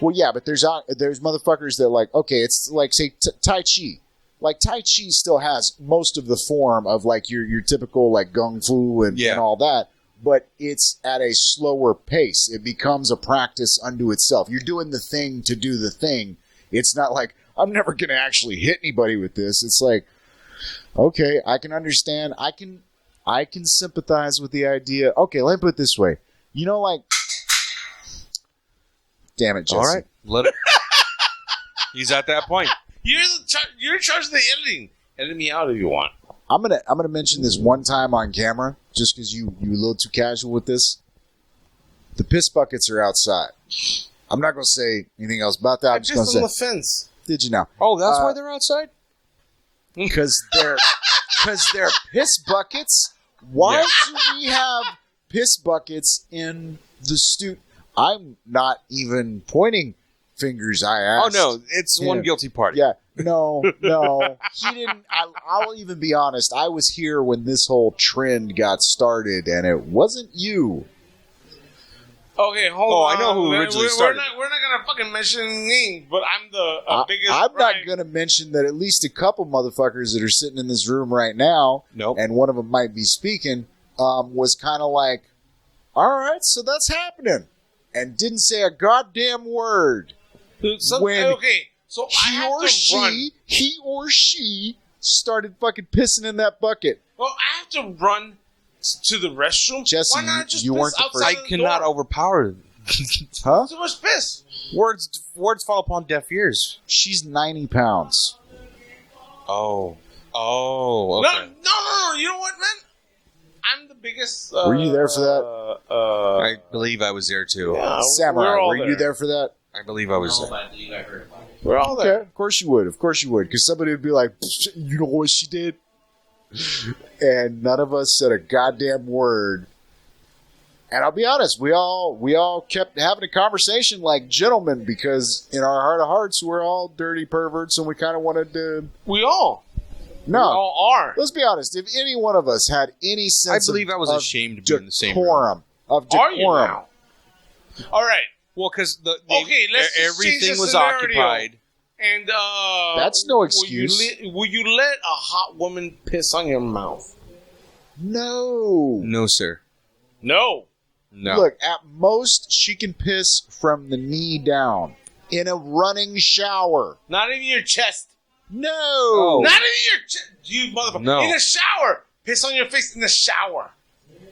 Well, yeah, but there's motherfuckers that like okay, it's like say Tai Chi. Like Tai Chi still has most of the form of like your typical like gung fu and all that, but it's at a slower pace. It becomes a practice unto itself. You're doing the thing to do the thing. It's not like I'm never going to actually hit anybody with this. It's like, okay, I can understand. I can sympathize with the idea. Okay, let me put it this way. You know, like, damn it, Jesse. All right, let it. He's at that point. You're in charge of the editing. Edit me out if you want. I'm gonna mention this one time on camera, just because you a little too casual with this. The piss buckets are outside. I'm not gonna say anything else about that. I'm just gonna say. On the fence. Did you know? Oh, that's why they're outside? Because they're piss buckets. Why do we have piss buckets in the studio? I'm not even pointing fingers. I asked. Oh no, it's one guilty party. Yeah, no, he didn't. I'll even be honest. I was here when this whole trend got started, and it wasn't you. Okay, hold on. I know who originally started. We're not gonna fucking mention names, but I'm the biggest. I'm not gonna mention that at least a couple motherfuckers that are sitting in this room right now, and one of them might be speaking, was kind of like, "All right, so that's happening," and didn't say a goddamn word. Dude, so he or she started fucking pissing in that bucket. Well, I have to run to the restroom. Jesse, why not just you piss weren't the outside first. the Cannot door? overpower them. Huh? Too much piss. Words fall upon deaf ears. She's 90 pounds. Oh, okay. No. You know what, man? I'm the biggest. Were you there for that? I believe I was there too. Yeah, Samurai, were you there for that? I believe I was No, there. but I believe I heard about it. We're all there. Okay, of course you would. Because somebody would be like, you know what she did? And none of us said a goddamn word. And I'll be honest, we all kept having a conversation like gentlemen because in our heart of hearts, we're all dirty perverts and we kind of wanted to... We all are. Let's be honest. If any one of us had any sense I believe I was ashamed to be in the same room. Of decorum. Are you now? All right. Well, because Okay, let's just change everything the was scenario. occupied. And that's no excuse. Will you let a hot woman piss on your mouth? No. No, sir. No. Look, at most, she can piss from the knee down in a running shower. Not even your chest. No. Not even your chest. You motherfucker. No. In the shower. Piss on your face in the shower.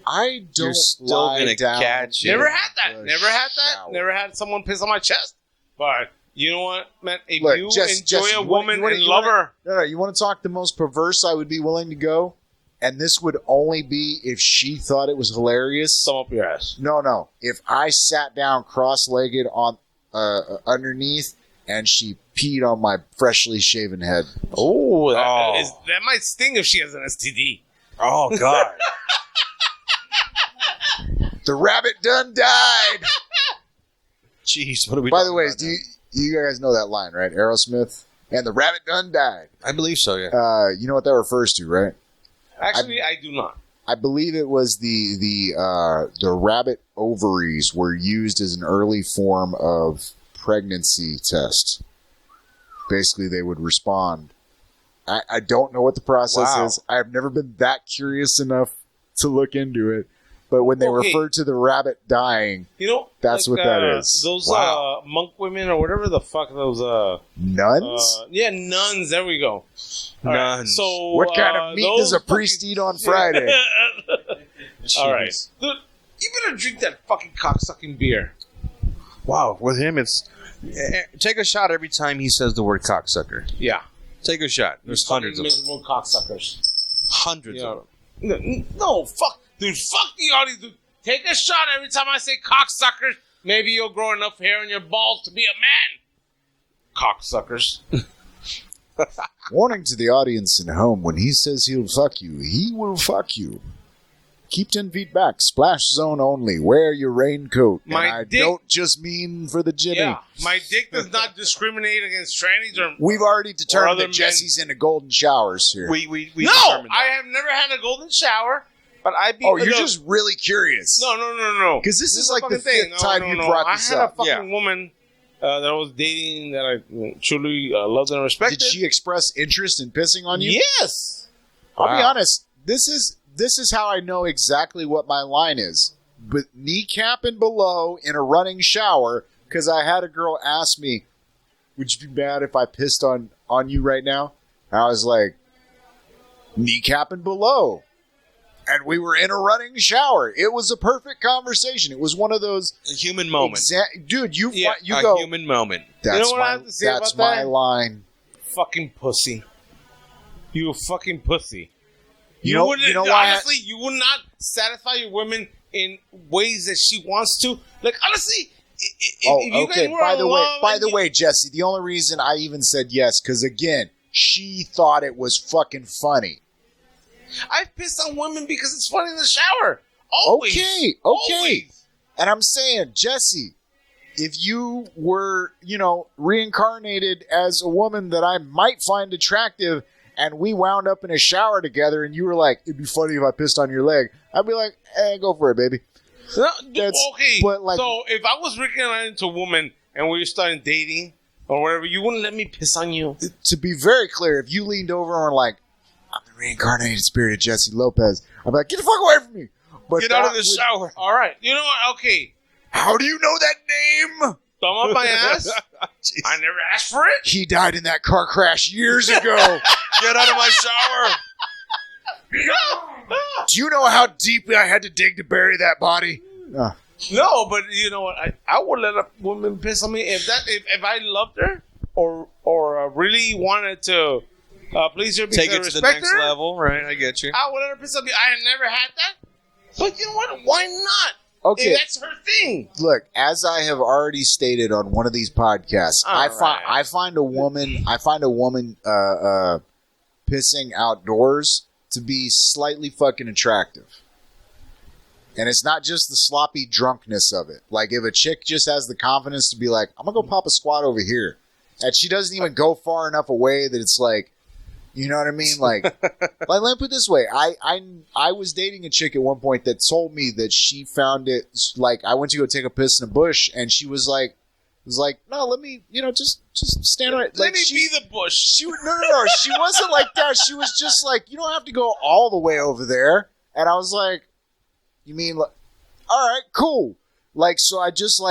I don't You're still lie gonna down. catch it. Never had that. the Never had that. shower. Never had someone piss on my chest. But you know what, man? If Look, you Jess, enjoy a you wanna- woman you wanna- and you love wanna- her. No, you want to talk the most perverse I would be willing to go? And this would only be if she thought it was hilarious. Thumb up your ass. No. If I sat down cross-legged on underneath and she peed on my freshly shaven head. Oh, that might sting if she has an STD. Oh, God. The rabbit done died. Jeez, what are we By talking the way, about do now? you guys know that line, right? Aerosmith. And the rabbit done died. I believe so, yeah. You know what that refers to, right? Actually, I do not. I believe it was the rabbit ovaries were used as an early form of pregnancy test. Basically, they would respond. I don't know what the process is. I've never been that curious enough to look into it. But when they refer to the rabbit dying, You know, that's what that is. Those Wow. monk women or whatever the fuck those Nuns? nuns. There we go. All right, Nuns. so What kind of meat does those a priest eat on Friday? All right, Jeez. dude, you better drink that fucking cocksucking beer. Wow, with him, it's take a shot every time he says the word cocksucker. Yeah. Take a shot. There's hundreds of them. miserable cocksuckers. Hundreds Yeah. of them. No, fuck. Dude, fuck the audience, dude. Take a shot every time I say cocksuckers. Maybe you'll grow enough hair on your balls to be a man. Cocksuckers. Warning to the audience at home, when he says he'll fuck you, he will fuck you. Keep 10 feet back. Splash zone only. Wear your raincoat. My and I dick- don't just mean for the Jimmy. Yeah. My dick does not discriminate against trannies or... We've already Or determined other that Jesse's into golden showers here. We No! determined that. I have never had a golden shower, but I'd be... Oh, you're just really curious. No. Because this is like a the fucking fifth time you brought this I had up. a fucking woman that I was dating that I truly loved and respected. Did she express interest in pissing on you? Yes. I'll be Wow. honest. This is how I know exactly what my line is. But kneecap and below in a running shower, because I had a girl ask me, "Would you be mad if I pissed on you right now?" And I was like, "Kneecap and below." And we were in a running shower. It was a perfect conversation. It was one of those A human moment. dude. You Yeah, you a go. human moment. That's You know what I my, have to say that's about my that? line. Fucking pussy. You a fucking pussy. You know- wouldn't- you know why I- honestly, you would not satisfy your woman in ways that she wants to. Like, honestly, if you guys were By in the way, love by and the you- way, Jesse, the only reason I even said yes, because again, she thought it was fucking funny. I've pissed on women because it's funny in the shower. Always. Okay. Always. And I'm saying, Jesse, if you were, reincarnated as a woman that I might find attractive, and we wound up in a shower together, and you were like, "It'd be funny if I pissed on your leg," I'd be like, go for it, baby. No, That's- okay. but, like- so if I was reincarnated into a woman and we were starting dating or whatever, you wouldn't let me piss on you. To be very clear, if you leaned over and were like, "I'm the reincarnated spirit of Jesse Lopez," I'd be like, "Get the fuck away from me." But Get out of that the would- shower. All right. You know what? Okay. How do you know that name? Thumb up my ass. I never asked for it. He died in that car crash years ago. Get out of my shower. Do you know how deep I had to dig to bury that body? No, but you know what? I would let a woman piss on me if I loved her or really wanted to please her because Take I it to the respect next her. level, right? I get you. I would let her piss on me. I had never had that, but you know what? Why not? Okay. If that's her thing. Look, as I have already stated on one of these podcasts, I right. find a woman pissing outdoors to be slightly fucking attractive. And it's not just the sloppy drunkenness of it. Like, if a chick just has the confidence to be like, "I'm gonna go pop a squat over here," and she doesn't even go far enough away that it's like, you know what I mean? Like, let me put it this way. I was dating a chick at one point that told me that she found it, like, I went to go take a piss in a bush, and she was like, "No, let me, just stand right." Let Like, me be the bush. no. She wasn't like that. She was just like, "You don't have to go all the way over there." And I was like, "You mean, like, all right, cool." Like, so I just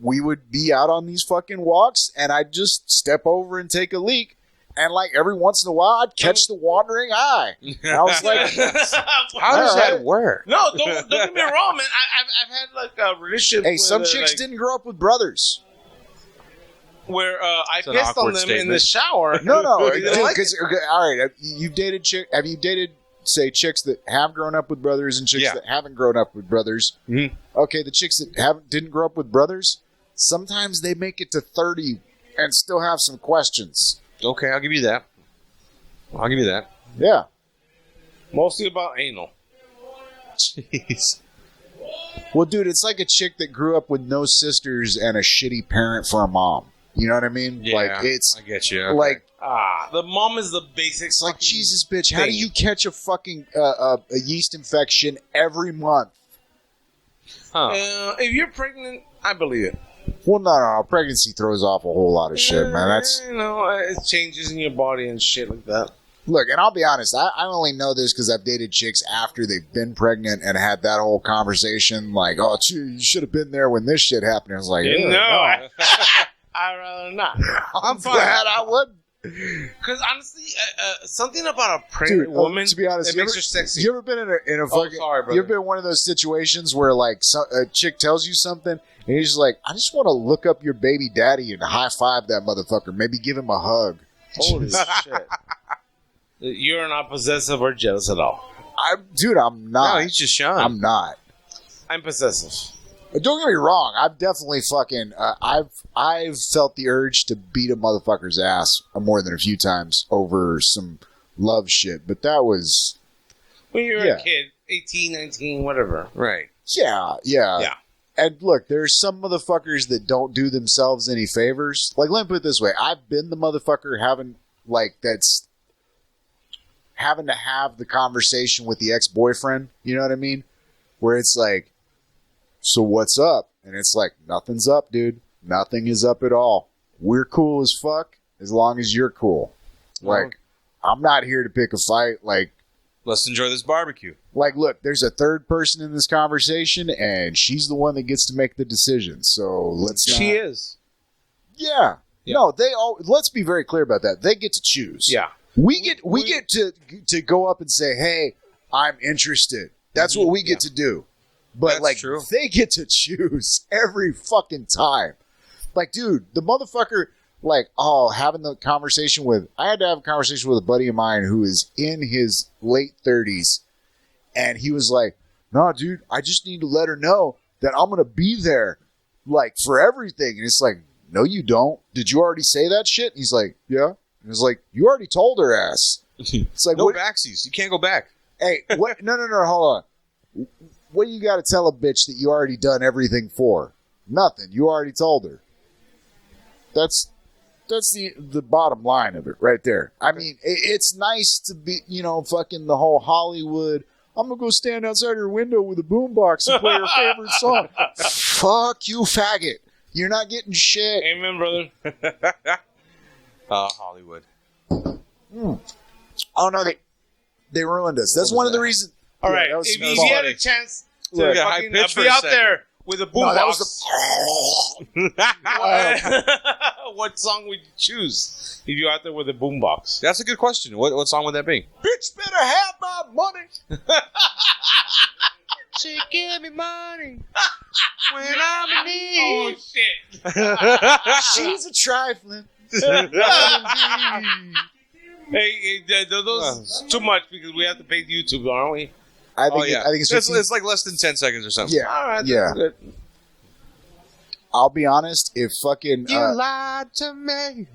we would be out on these fucking walks, and I'd just step over and take a leak. And like every once in a while, I'd catch the wandering eye. And I was like, How does All that right. work? No, don't get me wrong, man. I've had like a relationship. "Hey, some with, chicks like, didn't grow up with brothers." where I It's an pissed on awkward them in the statement. shower. No, They didn't like it. because all right, you've dated have you dated, say, chicks that have grown up with brothers and chicks Yeah. that haven't grown up with brothers? Mhm. Okay, the chicks that didn't grow up with brothers, sometimes they make it to 30 and still have some questions. Okay, I'll give you that. Yeah. Mostly about anal. Jeez. Well, dude, it's like a chick that grew up with no sisters and a shitty parent for a mom. You know what I mean? Yeah, Like, it's I get you. Okay. like, The mom is the basic. it's like, fucking Jesus, bitch, how do thing. you catch a fucking a yeast infection every month? Huh. If you're pregnant, I believe it. Well, no. Pregnancy throws off a whole lot of shit, man. That's it changes in your body and shit like that. Look, and I'll be honest, I only know this because I've dated chicks after they've been pregnant and had that whole conversation, like, "Oh, gee, you should have been there when this shit happened." I was like, No, "Yeah, I'd rather not. I'm glad I would." Because honestly, something about a pregnant woman, to be honest, it makes her sexy. You ever been in a fucking? sorry, brother. You ever been in one of those situations where like a chick tells you something and you're just like, I just want to look up your baby daddy and high five that motherfucker, maybe give him a hug. Holy shit! You're not possessive or jealous at all. I'm not. No, he's just Sean. I'm not. I'm possessive. Don't get me wrong. I've definitely fucking. I've felt the urge to beat a motherfucker's ass more than a few times over some love shit, but that was When you're a kid, 18, 19, whatever. Right. yeah. And look, there's some motherfuckers that don't do themselves any favors. Like, let me put it this way: I've been the motherfucker having to have the conversation with the ex-boyfriend. You know what I mean? Where it's like, so what's up? And it's like, nothing's up, dude. Nothing is up at all. We're cool as fuck as long as you're cool. Like, I'm not here to pick a fight. Like, let's enjoy this barbecue. Like, look, there's a third person in this conversation, and she's the one that gets to make the decision. So let's not. She is. Yeah. No, they all. Let's be very clear about that. They get to choose. Yeah. We get to go up and say, "Hey, I'm interested." That's what we get to do. But That's like, true. they get to choose every fucking time. Like, dude, the motherfucker, like, having the conversation with. I had to have a conversation with a buddy of mine who is in his late 30s, and he was like, "No, dude, I just need to let her know that I'm gonna be there, like, for everything." And it's like, "No, you don't. Did you already say that shit?" And he's like, "Yeah." And it's like, "You already told her ass." It's like, No what? backsies. You can't go back. Hey, what? No, hold on. What do you got to tell a bitch that you already done everything for? Nothing. You already told her. That's the bottom line of it right there. I mean, it's nice to be, fucking the whole Hollywood. I'm gonna go stand outside her window with a boombox and play her favorite song. Fuck you, faggot. You're not getting shit. Amen, brother. Hollywood. Oh no, they ruined us. That's one of the reasons. All right. that was If fun. you had a chance to Look, high fucking pitch for be a out second. there with a No, that was boombox, what song would you choose if you're out there with a boombox? That's a good question. What song would that be? Bitch better have my money. She give me money when I'm in Oh need. shit! She's a trifling. Hey, those too much because we have to pay YouTube, aren't we? I think. Yeah. I think it's it's 15. like less than 10 seconds or something. Yeah. All right. Yeah. That's good. I'll be honest. If fucking You lied to me.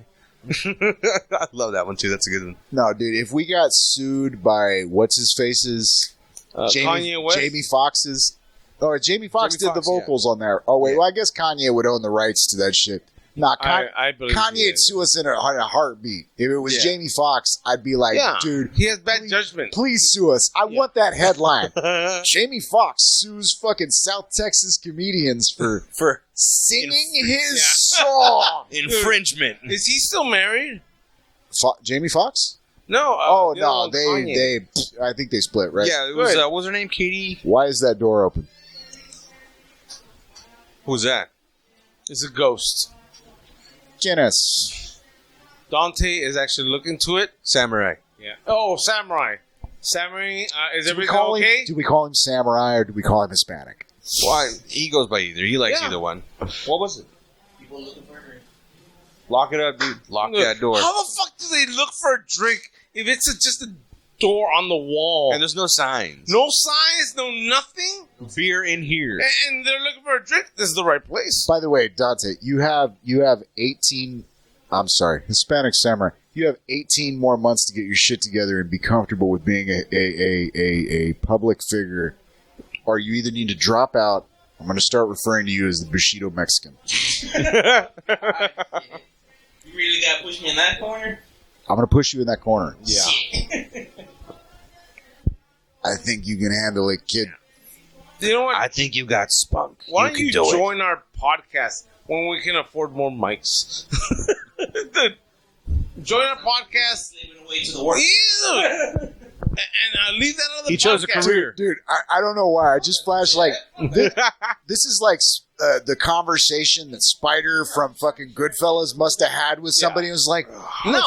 I love that one too. That's a good one. no, dude. If we got sued by what's his face's Kanye West. Jamie Foxx's. Oh, Jamie Foxx Jamie did the Foxx, yeah. vocals on there. Oh wait, Yeah. well I guess Kanye would own the rights to that shit. Nah, I believe he Kanye'd is. sue us in a heartbeat. If it was Yeah. Jamie Foxx, I'd be like, Yeah, dude, he has bad judgment. please sue us. I want that headline. For Jamie Foxx sues fucking South Texas comedians for singing his song. infringement. Is he still married? Jamie Foxx? No. Oh the no, other one, Kanye. I think they split, right? Yeah, it was. Good. What was her name? Katie. Why is that door open? Who's that? It's a ghost. Guinness. Dante is actually looking to it. Samurai. Yeah. Oh, Samurai. Samurai, is Do we everything call okay? him? Do we call him Samurai or do we call him Hispanic? Why? He goes by either. He likes Yeah. either one. What was it? People looking for her. Lock it up, dude. Lock that door. How the fuck do they look for a drink if it's just a door on the wall? And there's no signs. No signs, no nothing? Beer in here. And they're looking for a drink? This is the right place. By the way, Dante, you have 18. I'm sorry, Hispanic Samurai. You have 18 more months to get your shit together and be comfortable with being a public figure, or you either need to drop out. I'm going to start referring to you as the Bushido Mexican. You really gotta push me in that corner? I'm going to push you in that corner. Yeah. I think you can handle it, kid. You know what? I think you got spunk. Why don't you join our podcast when we can afford more mics? Dude, join our podcast. Slaving away to the work. Ew. And leave that other He chose a podcast. career. Dude, I don't know why. I just flashed like this is like the conversation that Spider from fucking Goodfellas must have had with somebody. It was like, look,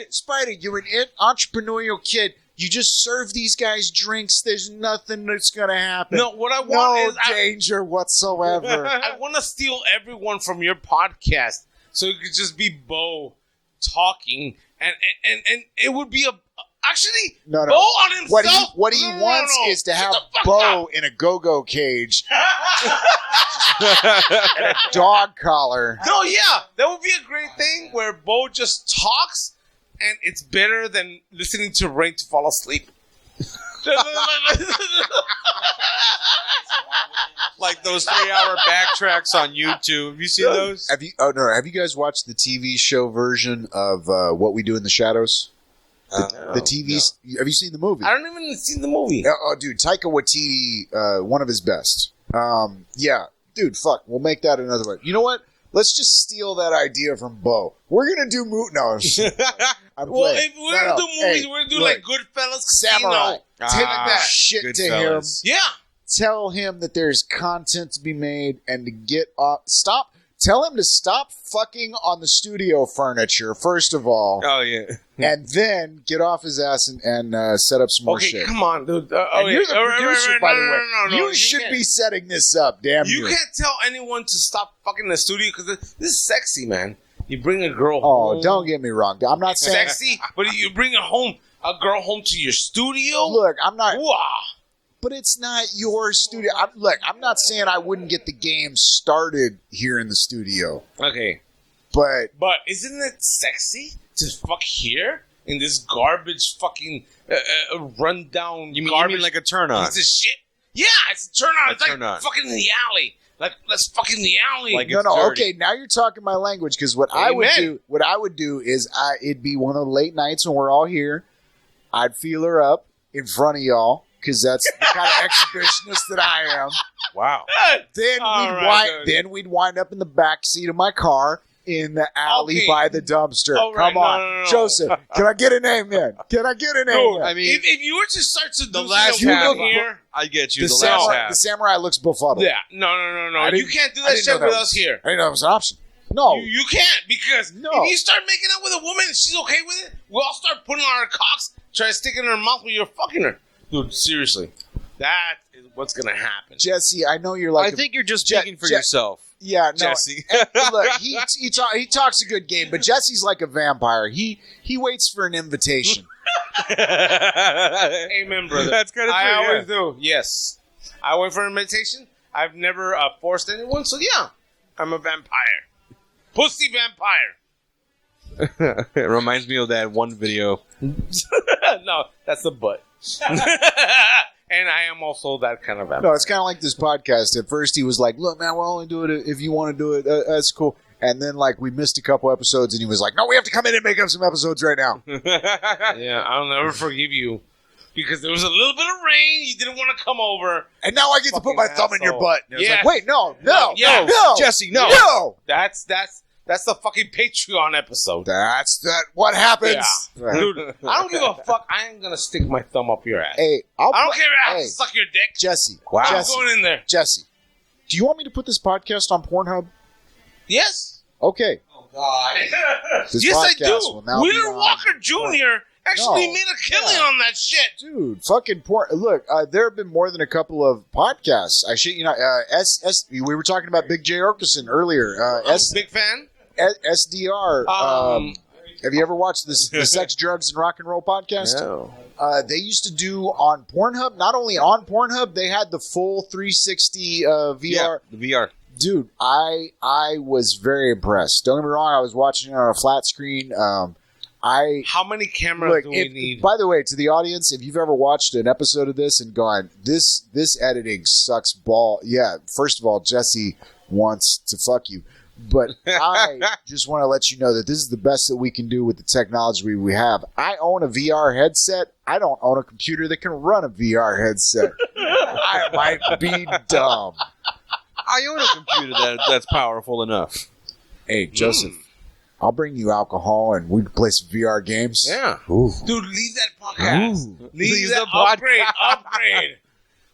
Spider, you're an entrepreneurial kid. You just serve these guys drinks. There's nothing that's going to happen. No, what I want is danger whatsoever. I want to steal everyone from your podcast so it could just be Bo talking, and it would be actually No. Bo on himself. What he wants is to have Bo in a go-go cage and a dog collar. No, yeah, that would be a great thing where Bo just talks, and it's better than listening to Rain to fall asleep. Like those 3-hour backtracks on YouTube. Have you seen those? Have you guys watched the TV show version of What We Do in the Shadows? The TV's. No. Have you seen the movie? I don't even see the movie. Oh, dude, Taika Waititi, one of his best. Yeah, dude, fuck. We'll make that another one. You know what? Let's just steal that idea from Bo. We're gonna do no. Well, if we're gonna do movies, we're gonna do like Goodfellas, Samurai. Take that shit to him. Yeah. Tell him that there's content to be made and to get off. Tell him to stop fucking on the studio furniture, first of all. Oh, yeah. And then get off his ass and set up some more shit. Okay, come on, dude. And you're the producer, by the way. No, you should be setting this up, damn you. You can't tell anyone to stop fucking in the studio because this is sexy, man. You bring a girl home. Oh, don't get me wrong. I'm not saying... Sexy, but you bring a girl home to your studio? Look, I'm not... Wow. But it's not your studio. I'm not saying I wouldn't get the game started here in the studio. Okay. But isn't it sexy to fuck here in this garbage fucking rundown you garbage? mean like a turn on? It's a shit. Yeah, it's a turn on. It's like fucking in the alley. Like, let's fuck in the alley. Like no. dirty. Okay, now you're talking my language because what I would do is it'd be one of the late nights when we're all here. I'd feel her up in front of y'all. Because that's the kind of exhibitionist that I am. Wow. Then we'd wind up in the back seat of my car in the alley by the dumpster. Right. Come on, No. Joseph. Can I get a name in? No, I mean, if you were to start seducing the last half here, I get you. The last half. The samurai looks befuddled. Yeah, no. You can't do that shit with us here. I didn't know it was an option. No, you can't because if you start making out with a woman and she's okay with it, we'll all start putting our cocks, try to stick it in her mouth when you're fucking her. Dude, seriously. That is what's going to happen. Jesse, I know you're like... I think you're just speaking for yourself. Yeah, no. Jesse. Look, he talks a good game, but Jesse's like a vampire. He waits for an invitation. Amen, brother. That's kind of true. I always do. Yes. I wait for an invitation. I've never forced anyone, so yeah. I'm a vampire. Pussy vampire. It reminds me of that one video. No, that's the butt. And I am also that kind of vampire. No, it's kind of like this podcast. At first, he was like, look, man, we'll only do it if you want to do it. That's cool. And then, like, we missed a couple episodes, and he was like, no, we have to come in and make up some episodes right now. Yeah, I'll never forgive you. Because there was a little bit of rain, you didn't want to come over. And now I get to put my thumb in your butt. And Yeah. like, wait, no, Jesse, no. No. That's the fucking Patreon episode. That's what happens. Yeah. Dude, I don't give a fuck. I ain't gonna stick my thumb up your ass. Hey, I don't care if I have to suck your dick. Jesse. Wow. I'm going in there. Jesse, do you want me to put this podcast on Pornhub? Yes. Okay. Oh, God. This yes, I podcast do. will now be Wheeler on Walker Jr. actually No. made a killing on that shit. Dude, fucking porn. Look, there have been more than a couple of podcasts. I shit you not. We were talking about Big J Orkerson earlier. I'm a big fan. SDR. Have you ever watched the Sex, Drugs, and Rock and Roll podcast? No. They used to do on Pornhub. Not only on Pornhub, they had the full 360 VR. Yeah, the VR. Dude, I was very impressed. Don't get me wrong. I was watching it on a flat screen. How many cameras do we need? By the way, to the audience, if you've ever watched an episode of this and gone, this editing sucks ball. Yeah, first of all, Jesse wants to fuck you. But I just want to let you know that this is the best that we can do with the technology we have. I own a VR headset. I don't own a computer that can run a VR headset. I might be dumb. I own a computer that's powerful enough. Hey, Joseph, I'll bring you alcohol and we can play some VR games. Yeah. Ooh. Dude, leave that podcast. Ooh. Leave that upgrade.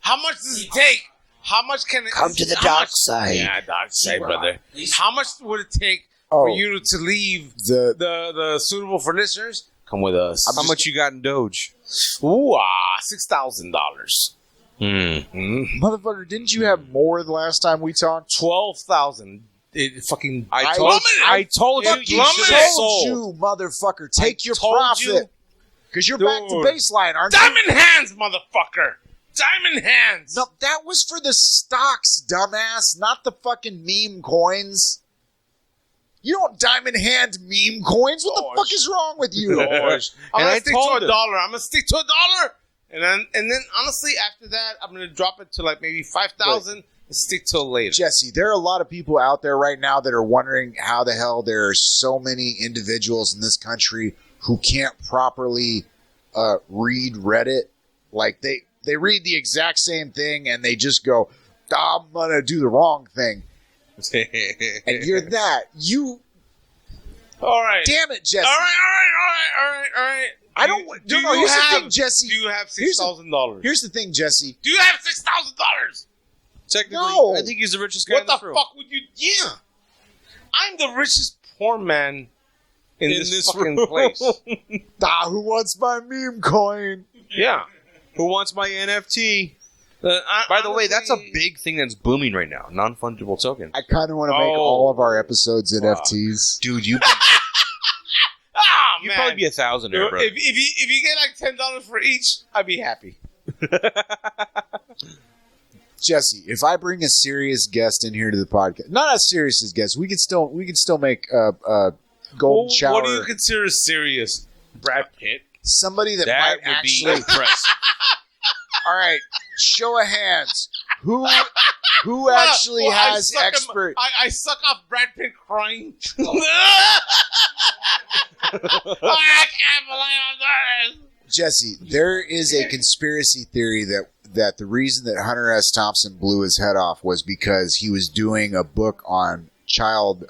How much does it take How much can it Come to the how dark much- side. Yeah, dark side, Right. brother. How much would it take Oh, for you to leave the the suitable for listeners? Come with us. How much you got in Doge? Ooh, $6,000. motherfucker, didn't you have more the last time we talked? 12,000. It fucking. I told you Fucking you should have told sold. you, motherfucker. Take your told profit. you. Because you're back to Dude. baseline, aren't you? Diamond hands, motherfucker. Diamond hands. No, that was for the stocks, dumbass, not the fucking meme coins. You don't diamond hand meme coins. What the Gosh. fuck is wrong with you? I'm And gonna I stick told to him. $1. I'm gonna stick to $1, and then honestly, after that, I'm gonna drop it to like maybe 5,000 and stick till later. Jesse, there are a lot of people out there right now that are wondering how the hell there are so many individuals in this country who can't properly read Reddit. Like they read the exact same thing and they just go, I'm gonna do the wrong thing. And you're that. You All right. damn it, Jesse. All right. I don't. Do no, you here's have? the thing, Jesse. Do you have Here's the- $6,000? Here's the thing, Jesse. Do you have $6,000? Technically, No. I think he's the richest guy What in the this room. fuck would you? Yeah, I'm the richest poor man in this fucking room. place. Who wants my meme coin? Yeah. Who wants my NFT? By the way, that's a big thing that's booming right now. Non-fungible token. I kind of want to make Oh. all of our episodes NFTs. Dude, you'd Man. probably be 1,000 there, bro. If you get like $10 for each, I'd be happy. Jesse, if I bring a serious guest in here to the podcast, not as serious as guest, we can still make golden shower. What do you consider serious? Brad Pitt. Somebody that, That might would be actually. impressive. All right, show of hands. Who actually Well, I has suck him- expert? I suck off Brad Pitt crying. I can't believe I'm doing this. Jesse, there is a conspiracy theory that the reason that Hunter S. Thompson blew his head off was because he was doing a book on child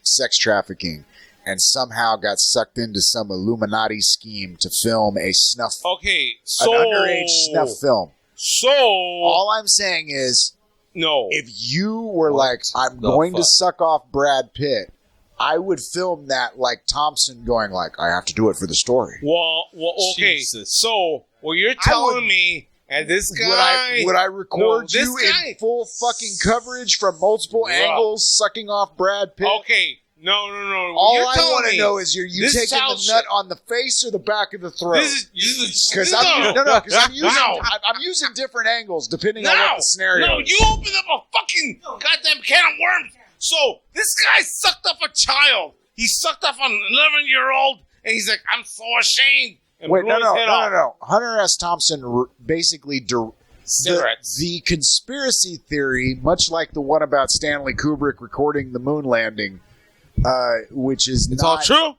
sex trafficking and somehow got sucked into some Illuminati scheme to film a snuff, Okay, an so underage snuff film. So All I'm saying is, no. if you were What like, I'm the going to fuck? suck off Brad Pitt, I would film that like Thompson going like, I have to do it for the story. Well, okay. Jesus. So what you're telling me, and this guy, Would I record No, this you guy- in full fucking coverage from multiple Bruh. angles, sucking off Brad Pitt? okay, no. What All you're I telling want to me- know is, are you this taking child the nut shit- on the face or the back of the throat? This is Because no. I'm using No. I'm using different angles depending on No, what the scenario no, is. you opened up a fucking goddamn can of worms. So this guy sucked up a child. He sucked up an 11-year-old, and he's like, "I'm so ashamed." And Wait, blew no, his no, head no, off. no, no. Hunter S. Thompson basically Cigarettes. the conspiracy theory, much like the one about Stanley Kubrick recording the moon landing, which is It's not all true.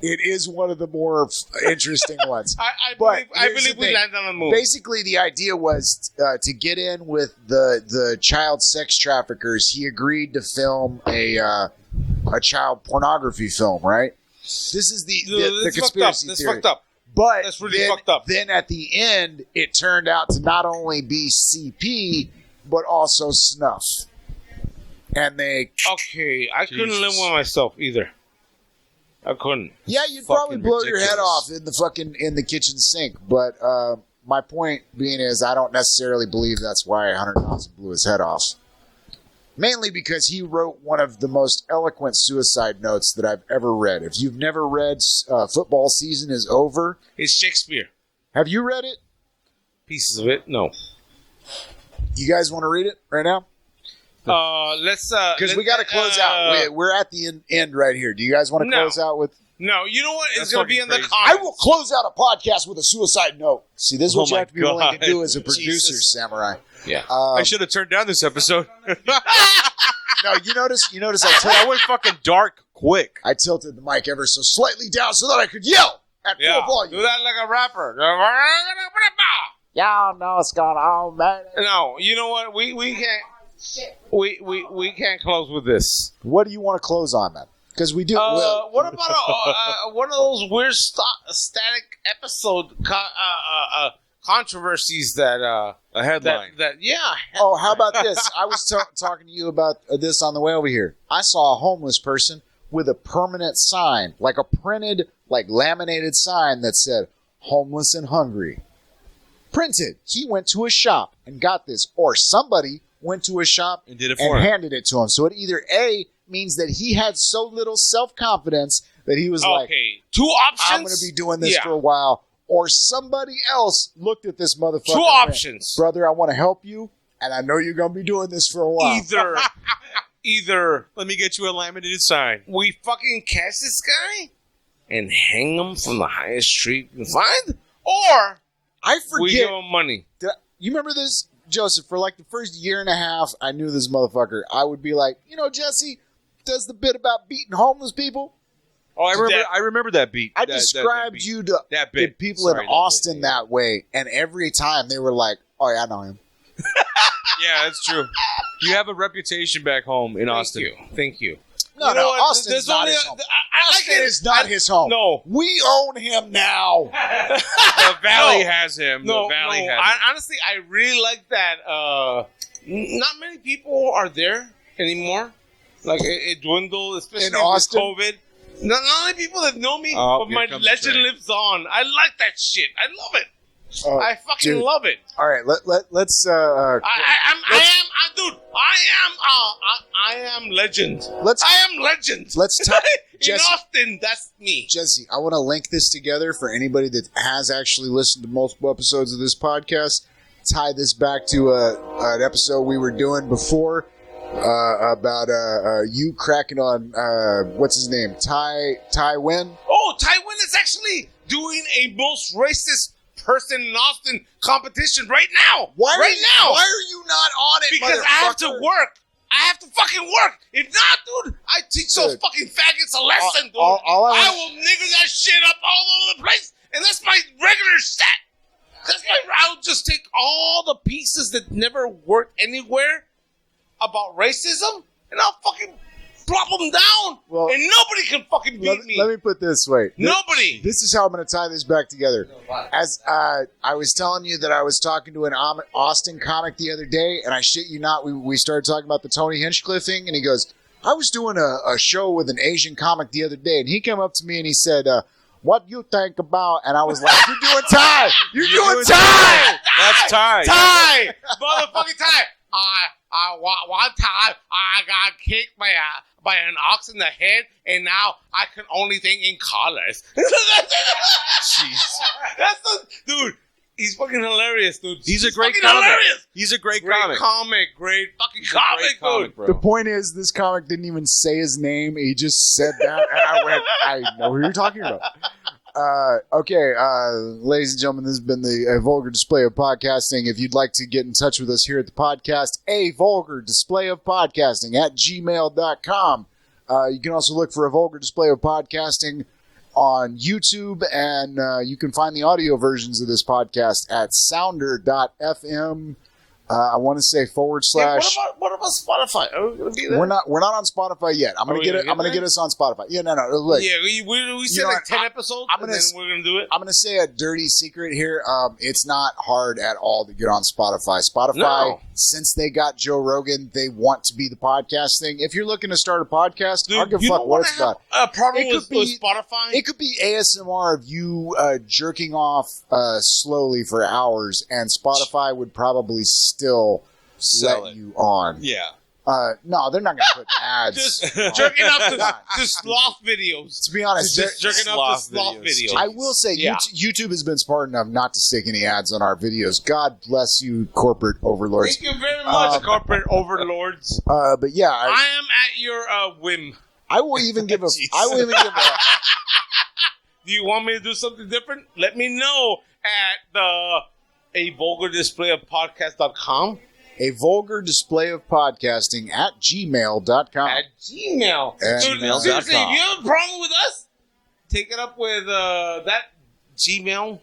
It is one of the more interesting ones. I But believe here's the we thing. landed on the moon. Basically, the idea was to get in with the child sex traffickers. He agreed to film a child pornography film, right? This is the That's fucked up. conspiracy That's theory. fucked up. But That's really then, fucked up. Then at the end, it turned out to not only be CP, but also snuff. And they, Okay, I couldn't Jesus. live with myself either. I couldn't. yeah, you'd Fucking probably blow your head ridiculous. off in the kitchen sink. But my point being is, I don't necessarily believe that's why Hunter Thompson blew his head off. Mainly because he wrote one of the most eloquent suicide notes that I've ever read. If you've never read Football Season is Over, It's Shakespeare. have you read it? Pieces of it. No. You guys want to read it right now? Let's Because we got to close out. We're at the end right here. Do you guys want to No. close out with? No, you know what? It's That's going to be fucking in the crazy. comments. I will close out a podcast with a suicide note. See, this is what Oh you my have to be willing to God. do as a producer, Jesus. Samurai. Yeah. I should have turned down this episode. No, you notice I went fucking dark quick. I tilted the mic ever so slightly down so that I could yell at Yeah. full volume. Do that like a rapper. Y'all know what's going on, man. No, you know what? We can't. We can't close with this. What do you want to close on, then? Because we do. What about one of those weird static episode controversies that A headline. Oh, how about this? I was talking to you about this on the way over here. I saw a homeless person with a permanent sign, like a printed, like laminated sign that said, homeless and hungry. Printed. He went to a shop and got this. Or somebody went to a shop And did it for and him. handed it to him. So it either A, means that he had so little self-confidence that he was like, okay, 2 options. I'm going to be doing this Yeah. for a while. Or somebody else looked at this motherfucker. 2 and went, options. brother, I want to help you, and I know you're going to be doing this for a while. Either Let me get you a laminated sign. we fucking catch this guy and hang him from the highest tree we can find, or I we give forget. him money. You remember this, Joseph? For like the first year and a half, I knew this motherfucker. I would be like, Jesse does the bit about beating homeless people. Oh, I remember. That- I remember that beat. I That described beat. you to That the bit. people Sorry, in that Austin bit. that way, and every time they were like, "Oh yeah, I know him." Yeah, that's true. You have a reputation back home in Austin. Thank you. No, You know no, what? Austin's There's not only his a- home. I like Austin it. is not his home. No. We own him now. The Valley No. has him. No, the Valley no. has him. Honestly, I really like that. Not many people are there anymore. Like it dwindled, especially In with Austin? COVID. Not many people that know me, Oh, but here my comes the legend train. lives on. I like that shit. I love it. I fucking dude. love it. All right, let's Dude, I am legend. Let's- I am legend. let's talk, In Jesse. Austin, that's me. Jesse, I want to link this together for anybody that has actually listened to multiple episodes of this podcast. Tie this back to an episode we were doing before about you cracking on what's his name, Ty Win. Oh, Taiwan is actually doing a most racist person in Austin competition right now. Why right now? Why are you not on it? Because I have to motherfucker? work. I have to fucking work. If not, dude, I teach those Dude. fucking faggots a lesson, dude. all I I want- will nigger that shit up all over the place, and that's my regular set. I'll just take all the pieces that never worked anywhere about racism, and I'll fucking plop them down, Well, and nobody can fucking beat me. Let me put it this way. Nobody. This is how I'm going to tie this back together. As I was telling you that I was talking to an Austin comic the other day, and I shit you not, we started talking about the Tony Hinchcliffe thing, and he goes, I was doing a show with an Asian comic the other day, and he came up to me and he said, what you think about? And I was like, you're doing Ty! You're doing Ty! That's Ty. Ty! Motherfucking Ty! One time, I got kicked by an ox in the head, and now I can only think in colors. Jeez. That's the dude. He's fucking hilarious, dude. He's a great fucking comic. hilarious. He's a great Great comic. great fucking He's a comic, great comic, dude. bro. The point is, this comic didn't even say his name. He just said that, and I went, I know who you're talking about. Okay, ladies and gentlemen, this has been the Vulgar Display of Podcasting. If you'd like to get in touch with us here at the podcast, a Vulgar Display of Podcasting at gmail.com. You can also look for a Vulgar Display of Podcasting on YouTube, and you can find the audio versions of this podcast at sounder.fm. I want to say Hey, / what about Spotify? Are we gonna be there? we're not on Spotify yet. I'm Are gonna we get gonna it. I'm get gonna there? get us on Spotify. Yeah, no. Look, Yeah, we said know like what? 10 episodes, I'm and gonna then we're gonna do it. I'm gonna say a dirty secret here. It's not hard at all to get on Spotify. Spotify, No. since they got Joe Rogan, they want to be the podcast thing. If you're looking to start a podcast, I don't give a you fuck don't what wanna it's about. have a problem It with could be- Spotify? It could be ASMR of you jerking off slowly for hours, and Spotify would probably still Sell let it. you on. Yeah. No, they're not gonna put ads. Just jerking up to sloth videos. To be honest, Just jerking up to sloth sloth videos. videos. I will say Yeah. YouTube has been smart enough not to stick any ads on our videos. God bless you, corporate overlords. Thank you very much, corporate overlords. But yeah, I am at your whim. I will even give a. Jeez. I will even give a. Do you want me to do something different? Let me know at a vulgar display of podcast.com. A vulgar display of podcasting at gmail.com. At Gmail. At Dude, gmail.com. seriously, if you have a problem with us, take it up with that Gmail.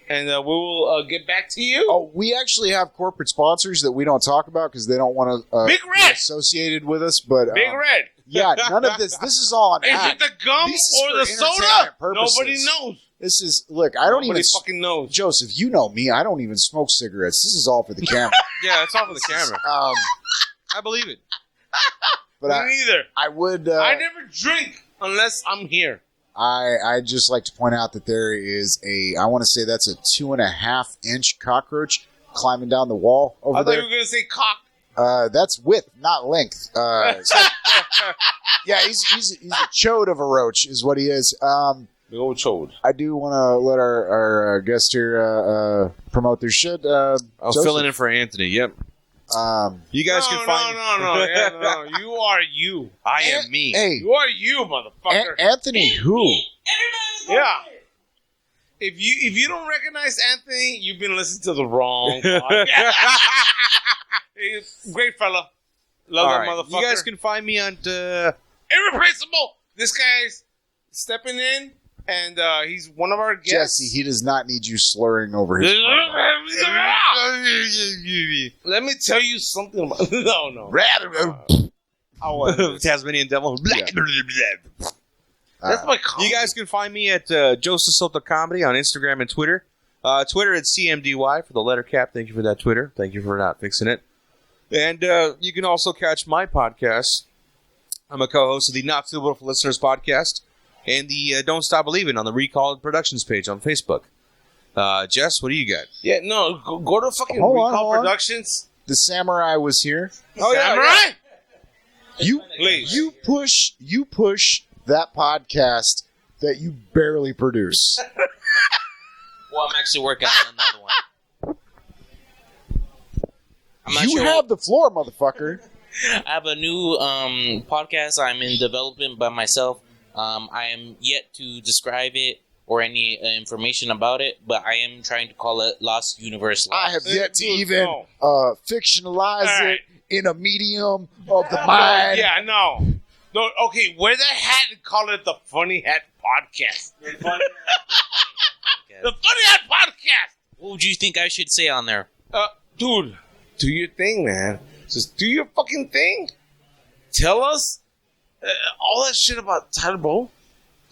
and we will get back to you. Oh, we actually have corporate sponsors that we don't talk about because they don't want to Big be Red! associated with us. But Big Red! yeah, none of this. This is all an Is act. it the gum This is or for the soda? entertainment purposes. Nobody knows. This is look. I don't Nobody even. fucking knows. Joseph, you know me. I don't even smoke cigarettes. This is all for the camera. Yeah, it's off of the camera. I believe it. But Me neither. I would. I never drink unless I'm here. I just like to point out that there is I want to say that's a 2.5 inch cockroach climbing down the wall over I thought there. you were going to say cock. That's width, not length. Yeah, he's a chode of a roach, is what he is. Big old chode. I do want to let our guest here promote their shit. I'll Joseph. fill in for Anthony. Yep. You guys can find. No. Yeah, no. You are you. I am me. Hey, You are you, motherfucker. Anthony, who? Everybody's going Yeah. there. If you don't recognize Anthony, you've been listening to the wrong podcast. He's a great fella. Love All that right. motherfucker. You guys can find me on. Irreplaceable. This guy's stepping in, and he's one of our guests. Jesse, he does not need you slurring over his. Let me tell you something about. No. I wasn't. Tasmanian Devil. That's my comedy. You guys can find me at Joseph Soto Comedy on Instagram and Twitter. Twitter at CMDY for the letter cap. Thank you for that, Twitter. Thank you for not fixing it. And you can also catch my podcast. I'm a co-host of the Not Suitable for Listeners podcast and the Don't Stop Believing on the Recall Productions page on Facebook. Jess, what do you got? Yeah, no, go to fucking Hold on, Recall hold on. Productions. The samurai was here. Oh, yeah, right? You push that podcast that you barely produce. Well, I'm actually working on another one. I'm not You sure have the floor, motherfucker. I have a new podcast I'm in development by myself. I am yet to describe it or any information about it, but I am trying to call it Lost Universe Live. I have yet to Dude, even no. fictionalize All right. it in a medium of the mind. Yeah, no. Okay, wear the hat and call it the Funny Hat Podcast. The Funny Hat Podcast. What would you think I should say on there? Dude, do your thing, man. Just do your fucking thing. Tell us all that shit about Tyler Bow.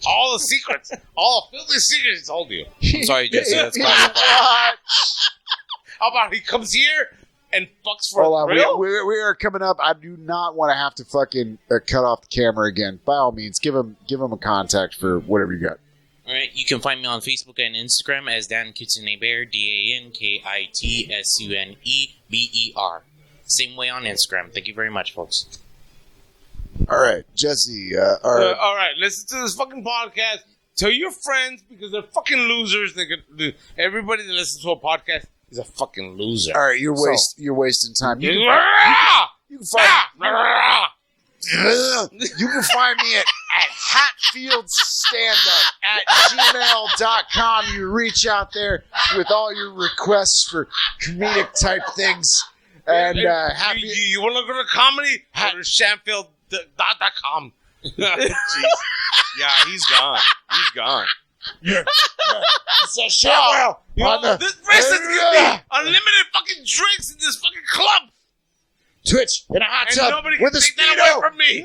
All the secrets. All the filthy secrets he told you. I'm sorry, Jesse. That's What? classified. How about he comes here and fucks for Hold a on, thrill? we are coming up. I do not want to have to fucking cut off the camera again. By all means, give him a contact for whatever you got. All right, you can find me on Facebook and Instagram as Dan Kitsune Bear, DANKITSUNEBER. Same way on Instagram. Thank you very much, folks. All right, Jesse. All right, listen to this fucking podcast. Tell your friends because they're fucking losers. Everybody that listens to a podcast is a fucking loser. all right, you're wasting time. You can find me at hatfieldstandup@gmail.com. You reach out there with all your requests for comedic type things. And happy. You want to go to comedy? Go to Shamfield.com. Jeez. Yeah, he's gone. He's gone. It's a show. This rest is gonna be unlimited fucking drinks in this fucking club. Twitch in a hot And tub nobody with can a take that speedo. away from me.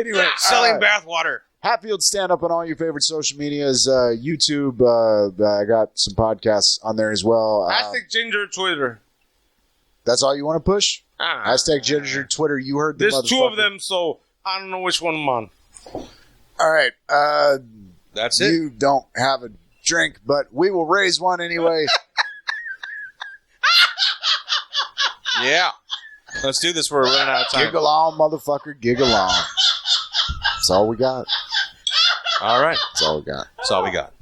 Anyway, Selling bathwater. Hatfield stand up on all your favorite social medias, YouTube. I got some podcasts on there as well. Hashtag Ginger Twitter. That's all you want to push? Ah. Hashtag Ginger Twitter. You heard the There's two of motherfucker. them, so I don't know which one I'm on. All right. That's it. You don't have a drink, but we will raise one anyway. Yeah. Let's do this. We're running out of time. Gig along, motherfucker. Gig along. That's all we got. All right. That's all we got. That's all we got.